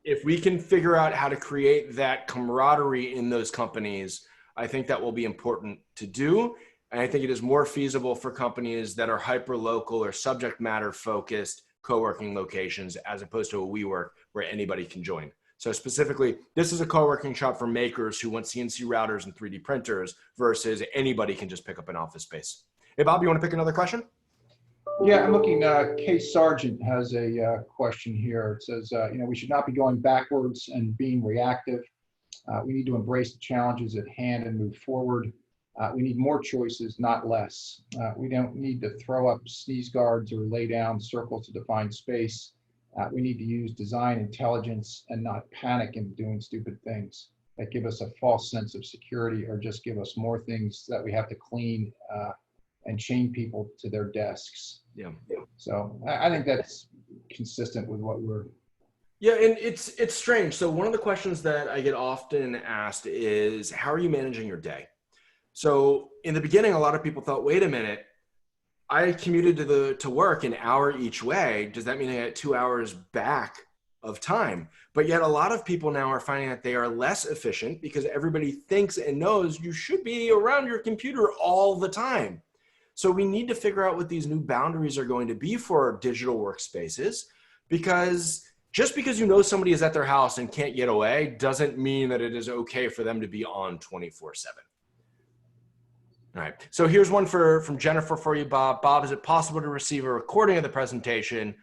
If we can figure out how to create that camaraderie in those companies, I think that will be important to do. And I think it is more feasible for companies that are hyper-local or subject matter focused co-working locations, as opposed to a WeWork where anybody can join. So specifically, this is a co-working shop for makers who want CNC routers and 3D printers versus anybody can just pick up an office space. Hey, Bob, you want to pick another question? Yeah, I'm looking, Case Sargent has a question here. It says, we should not be going backwards and being reactive. We need to embrace the challenges at hand and move forward. We need more choices, not less. We don't need to throw up sneeze guards or lay down circles to define space. We need to use design intelligence and not panic into doing stupid things that give us a false sense of security or just give us more things that we have to clean and chain people to their desks. Yeah. So I think that's consistent with what we're. Yeah, and it's strange. So one of the questions that I get often asked is, how are you managing your day? So in the beginning, a lot of people thought, wait a minute, I commuted to work an hour each way. Does that mean I get 2 hours back of time? But yet a lot of people now are finding that they are less efficient because everybody thinks and knows you should be around your computer all the time. So we need to figure out what these new boundaries are going to be for digital workspaces, because just because you know somebody is at their house and can't get away doesn't mean that it is okay for them to be on 24/7. All right, so here's one from Jennifer for you, Bob. Bob, is it possible to receive a recording of the presentation?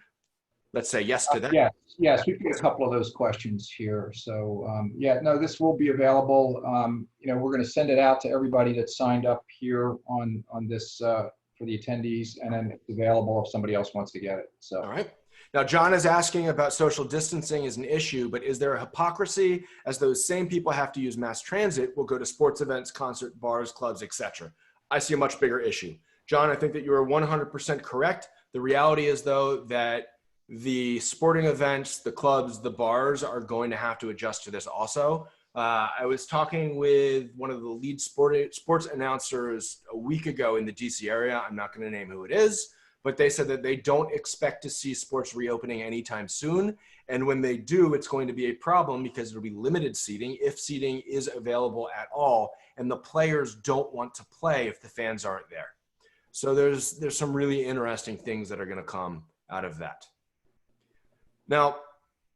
Let's say yes to that. Yes, we get a couple of those questions here. So this will be available. We're going to send it out to everybody that signed up here on this for the attendees, and then it's available if somebody else wants to get it. So. All right. Now, John is asking about social distancing is an issue, but is there a hypocrisy as those same people have to use mass transit, will go to sports events, concert, bars, clubs, etc.? I see a much bigger issue. John, I think that you are 100% correct. The reality is, though, that the sporting events, the clubs, the bars are going to have to adjust to this also. I was talking with one of the lead sports announcers a week ago in the DC area. I'm not going to name who it is, but they said that they don't expect to see sports reopening anytime soon. And when they do, it's going to be a problem because it'll be limited seating if seating is available at all. And the players don't want to play if the fans aren't there. So there's some really interesting things that are going to come out of that. Now,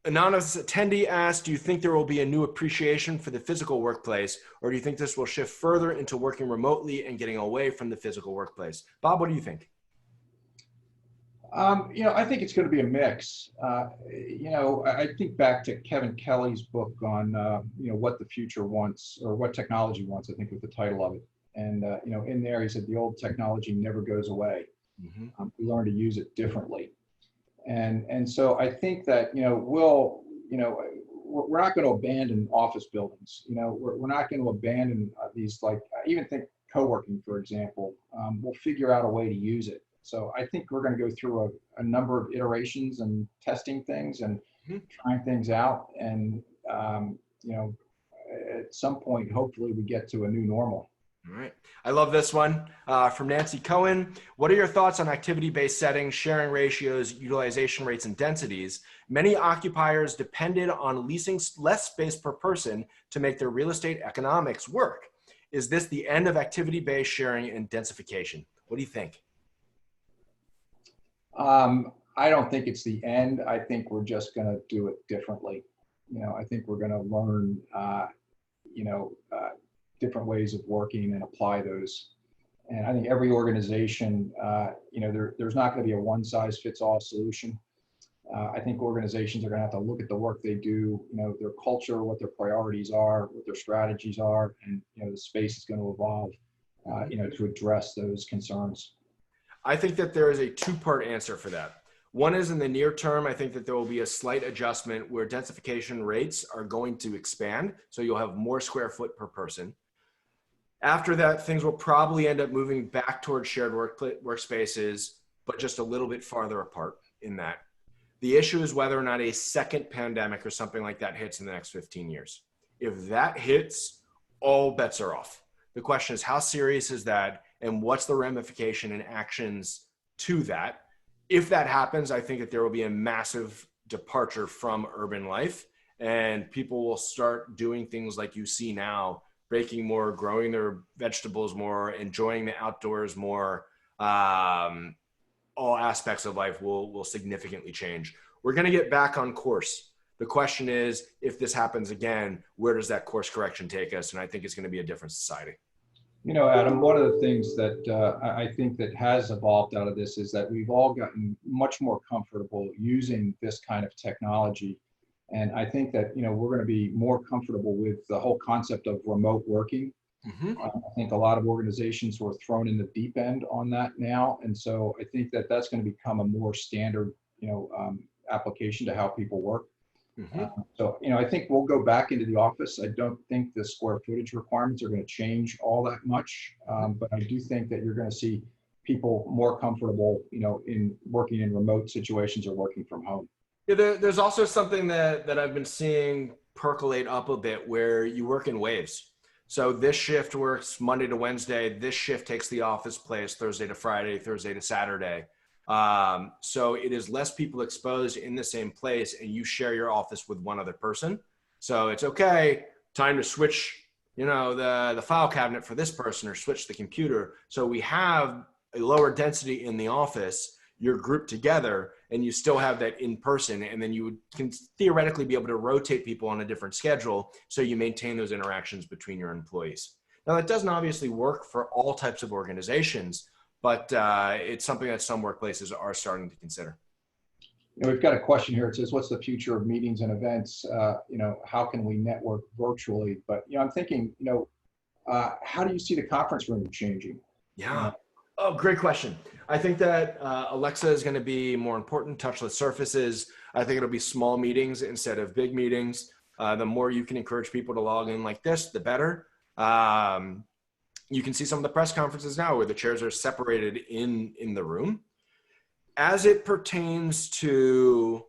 anonymous attendee asked, do you think there will be a new appreciation for the physical workplace, or do you think this will shift further into working remotely and getting away from the physical workplace? Bob, what do you think? I think it's going to be a mix. I think back to Kevin Kelly's book on, what the future wants, or what technology wants, I think was the title of it. And, in there, he said, the old technology never goes away. Mm-hmm. We learn to use it differently. And so I think that, we're not going to abandon office buildings. We're not going to abandon these, like, I even think co-working, for example, we'll figure out a way to use it. So I think we're going to go through a number of iterations and testing things and trying things out. And, at some point, hopefully we get to a new normal. All right. I love this one from Nancy Cohen. What are your thoughts on activity-based settings, sharing ratios, utilization rates, and densities? Many occupiers depended on leasing less space per person to make their real estate economics work. Is this the end of activity-based sharing and densification? What do you think? I don't think it's the end. I think we're just going to do it differently. I think we're going to learn, different ways of working and apply those. And I think every organization, there's not going to be a one-size-fits-all solution. I think organizations are going to have to look at the work they do, their culture, what their priorities are, what their strategies are, and the space is going to evolve, to address those concerns. I think that there is a two-part answer for that. One is in the near term, I think that there will be a slight adjustment where densification rates are going to expand. So you'll have more square foot per person. After that, things will probably end up moving back towards shared workspaces, but just a little bit farther apart in that. The issue is whether or not a second pandemic or something like that hits in the next 15 years. If that hits, all bets are off. The question is, how serious is that? And what's the ramification and actions to that? If that happens, I think that there will be a massive departure from urban life, and people will start doing things like you see now, baking more, growing their vegetables more, enjoying the outdoors more. All aspects of life will significantly change. We're going to get back on course. The question is, if this happens again, where does that course correction take us? And I think it's going to be a different society. Adam, one of the things that I think that has evolved out of this is that we've all gotten much more comfortable using this kind of technology. And I think that, we're going to be more comfortable with the whole concept of remote working. Mm-hmm. I think a lot of organizations were thrown in the deep end on that now. And so I think that that's going to become a more standard, application to how people work. Mm-hmm. So, I think we'll go back into the office. I don't think the square footage requirements are going to change all that much. But I do think that you're going to see people more comfortable, in working in remote situations or working from home. Yeah, there's also something that I've been seeing percolate up a bit where you work in waves. So this shift works Monday to Wednesday. This shift takes the office place Thursday to Friday, Thursday to Saturday. So it is less people exposed in the same place, and you share your office with one other person. So it's okay, time to switch, the file cabinet for this person, or switch the computer. So we have a lower density in the office. You're grouped together, and you still have that in person, and then you can theoretically be able to rotate people on a different schedule, so you maintain those interactions between your employees. Now, that doesn't obviously work for all types of organizations, but it's something that some workplaces are starting to consider. We've got a question here. It says, what's the future of meetings and events? How can we network virtually? But, I'm thinking, how do you see the conference room changing? Yeah. Oh, great question. I think that Alexa is going to be more important, touchless surfaces. I think it'll be small meetings instead of big meetings. The more you can encourage people to log in like this, the better. You can see some of the press conferences now where the chairs are separated in the room. As it pertains to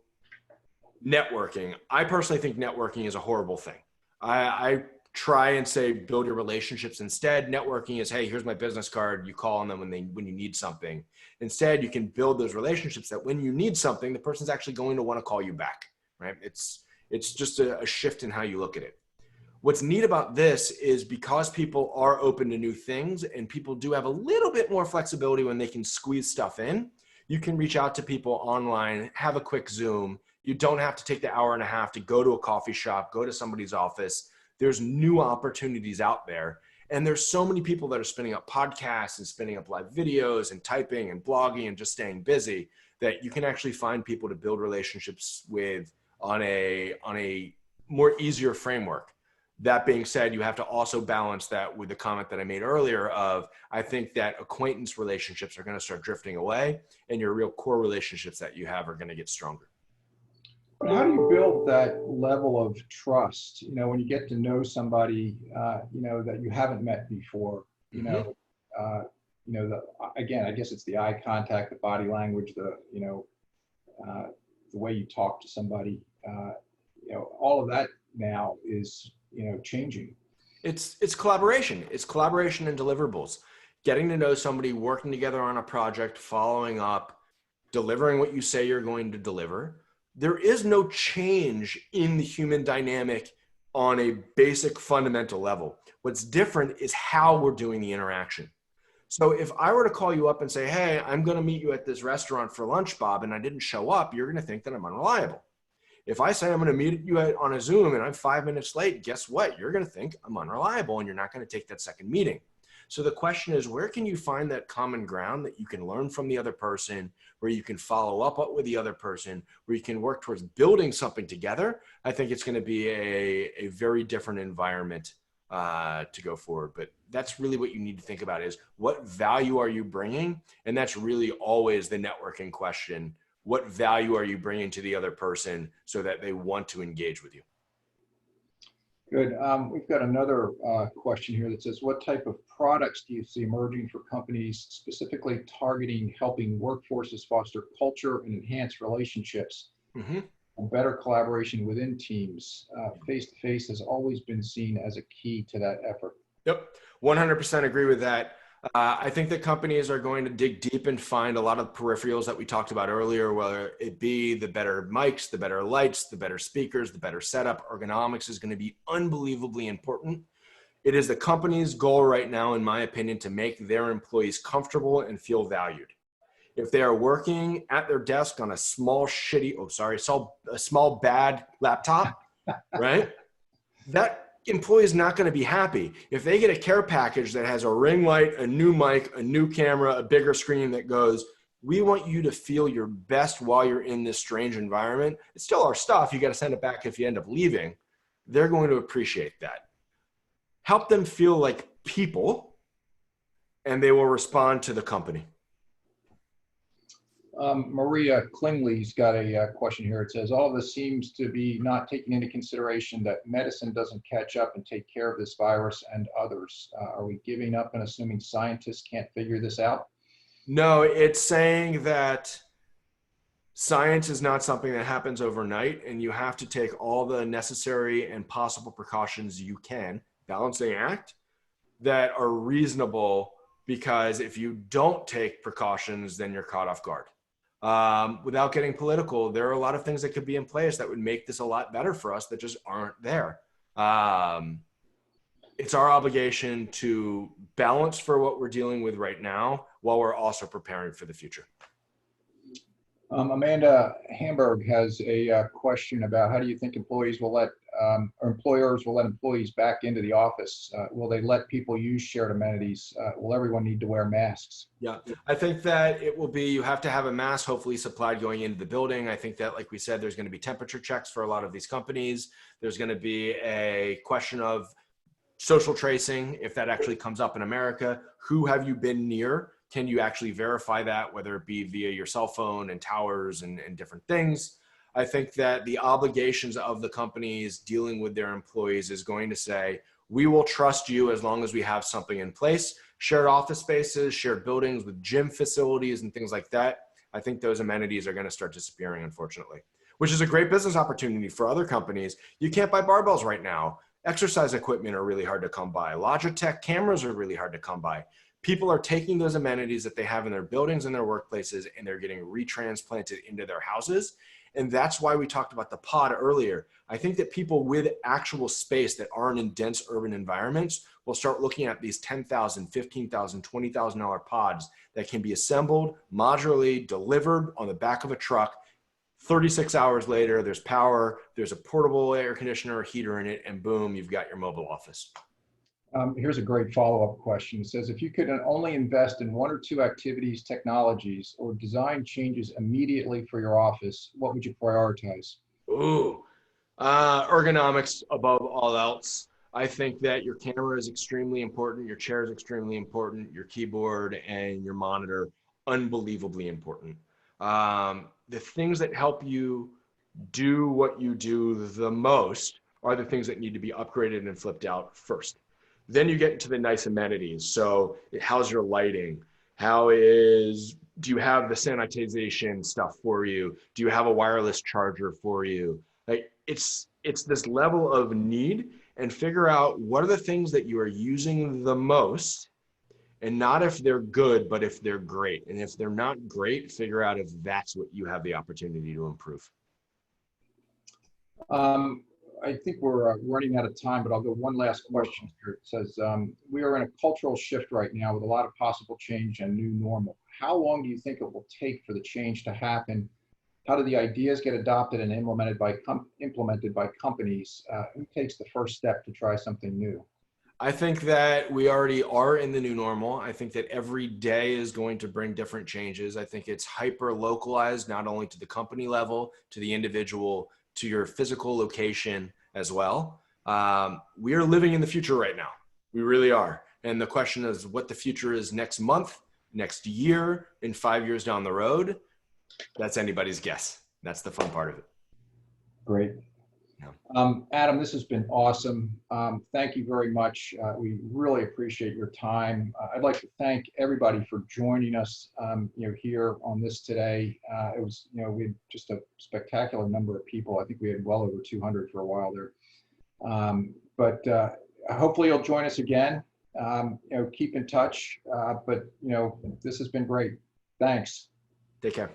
networking, I personally think networking is a horrible thing. I try and say build your relationships. Instead, networking is, hey, here's my business card. You call on them when you need something. Instead, you can build those relationships that when you need something, the person's actually going to want to call you back, right? It's just a shift in how you look at it. What's neat about this is because people are open to new things and people do have a little bit more flexibility when they can squeeze stuff in, you can reach out to people online, have a quick Zoom. You don't have to take the hour and a half to go to a coffee shop, go to somebody's office. There's new opportunities out there. And there's so many people that are spinning up podcasts and spinning up live videos and typing and blogging and just staying busy that you can actually find people to build relationships with on a more easier framework. That being said, you have to also balance that with the comment that I made earlier of, I think that acquaintance relationships are going to start drifting away and your real core relationships that you have are going to get stronger. But how do you build that level of trust? You know, when you get to know somebody, you know, that you haven't met before, again, I guess it's the eye contact, the body language, the way you talk to somebody, all of that now is, changing. It's collaboration. It's collaboration and deliverables. Getting to know somebody, working together on a project, following up, delivering what you say you're going to deliver. There is no change in the human dynamic on a basic fundamental level. What's different is how we're doing the interaction. So if I were to call you up and say, hey, I'm going to meet you at this restaurant for lunch, Bob, and I didn't show up, you're going to think that I'm unreliable. If I say I'm going to meet you on a Zoom and I'm 5 minutes late, guess what? You're going to think I'm unreliable and you're not going to take that second meeting. So the question is, where can you find that common ground that you can learn from the other person, where you can follow up with the other person, where you can work towards building something together? I think it's going to be a very different environment to go forward. But that's really what you need to think about is what value are you bringing? And that's really always the networking question. What value are you bringing to the other person so that they want to engage with you? Good. We've got another question here that says, what type of products do you see emerging for companies specifically targeting helping workforces foster culture and enhance relationships and better collaboration within teams? Face-to-face has always been seen as a key to that effort. Yep, 100% agree with that. I think that companies are going to dig deep and find a lot of peripherals that we talked about earlier, whether it be the better mics, the better lights, the better speakers, the better setup. Ergonomics is going to be unbelievably important. It is the company's goal right now, in my opinion, to make their employees comfortable and feel valued. If they are working at their desk on a small bad laptop, right? That employee is not going to be happy. If they get a care package that has a ring light, a new mic, a new camera, a bigger screen that goes, we want you to feel your best while you're in this strange environment. It's still our stuff. You got to send it back if you end up leaving. They're going to appreciate that. Help them feel like people, and they will respond to the company. Maria Klingley's got a question here. It says, all of this seems to be not taking into consideration that medicine doesn't catch up and take care of this virus and others. Are we giving up and assuming scientists can't figure this out? No, it's saying that science is not something that happens overnight, and you have to take all the necessary and possible precautions you can, balancing act, that are reasonable, because if you don't take precautions, then you're caught off guard. Without getting political, there are a lot of things that could be in place that would make this a lot better for us that just aren't there. It's our obligation to balance for what we're dealing with right now while we're also preparing for the future. Amanda Hamburg has a question about how do you think employers will let employees back into the office? Will they let people use shared amenities? Will everyone need to wear masks? Yeah, I think that it will be, you have to have a mask hopefully supplied going into the building. I think that, like we said, there's going to be temperature checks for a lot of these companies. There's going to be a question of social tracing, if that actually comes up in America. Who have you been near? Can you actually verify that, whether it be via your cell phone and towers and different things? I think that the obligations of the companies dealing with their employees is going to say, we will trust you as long as we have something in place. Shared office spaces, shared buildings with gym facilities and things like that. I think those amenities are going to start disappearing, unfortunately, which is a great business opportunity for other companies. You can't buy barbells right now. Exercise equipment are really hard to come by. Logitech cameras are really hard to come by. People are taking those amenities that they have in their buildings and their workplaces, and they're getting retransplanted into their houses. And that's why we talked about the pod earlier. I think that people with actual space that aren't in dense urban environments will start looking at these $10,000, $15,000, $20,000 pods that can be assembled, modularly delivered on the back of a truck. 36 hours later, there's power, there's a portable air conditioner or heater in it, and boom, you've got your mobile office. Here's a great follow-up question. It says, if you could only invest in one or two activities, technologies, or design changes immediately for your office, what would you prioritize? Ooh, ergonomics above all else. I think that your camera is extremely important, your chair is extremely important, your keyboard and your monitor, unbelievably important. The things that help you do what you do the most are the things that need to be upgraded and flipped out first. Then you get into the nice amenities. So how's your lighting? Do you have the sanitization stuff for you? Do you have a wireless charger for you? Like it's this level of need, and figure out what are the things that you are using the most, and not if they're good, but if they're great. And if they're not great, figure out if that's what you have the opportunity to improve. I think we're running out of time, but I'll go one last question here. It says, we are in a cultural shift right now with a lot of possible change and new normal. How long do you think it will take for the change to happen? How do the ideas get adopted and implemented by companies? Who takes the first step to try something new? I think that we already are in the new normal. I think that every day is going to bring different changes. I think it's hyper localized, not only to the company level, to the individual, to your physical location as well. We are living in the future right now. We really are. And the question is what the future is next month, next year, in 5 years down the road. That's anybody's guess. That's the fun part of it. Great. Yeah. Adam, this has been awesome. Thank you very much. We really appreciate your time. I'd like to thank everybody for joining us, here on this today. It was, we had just a spectacular number of people. I think we had well over 200 for a while there. But hopefully you'll join us again. Keep in touch. But this has been great. Thanks. Take care.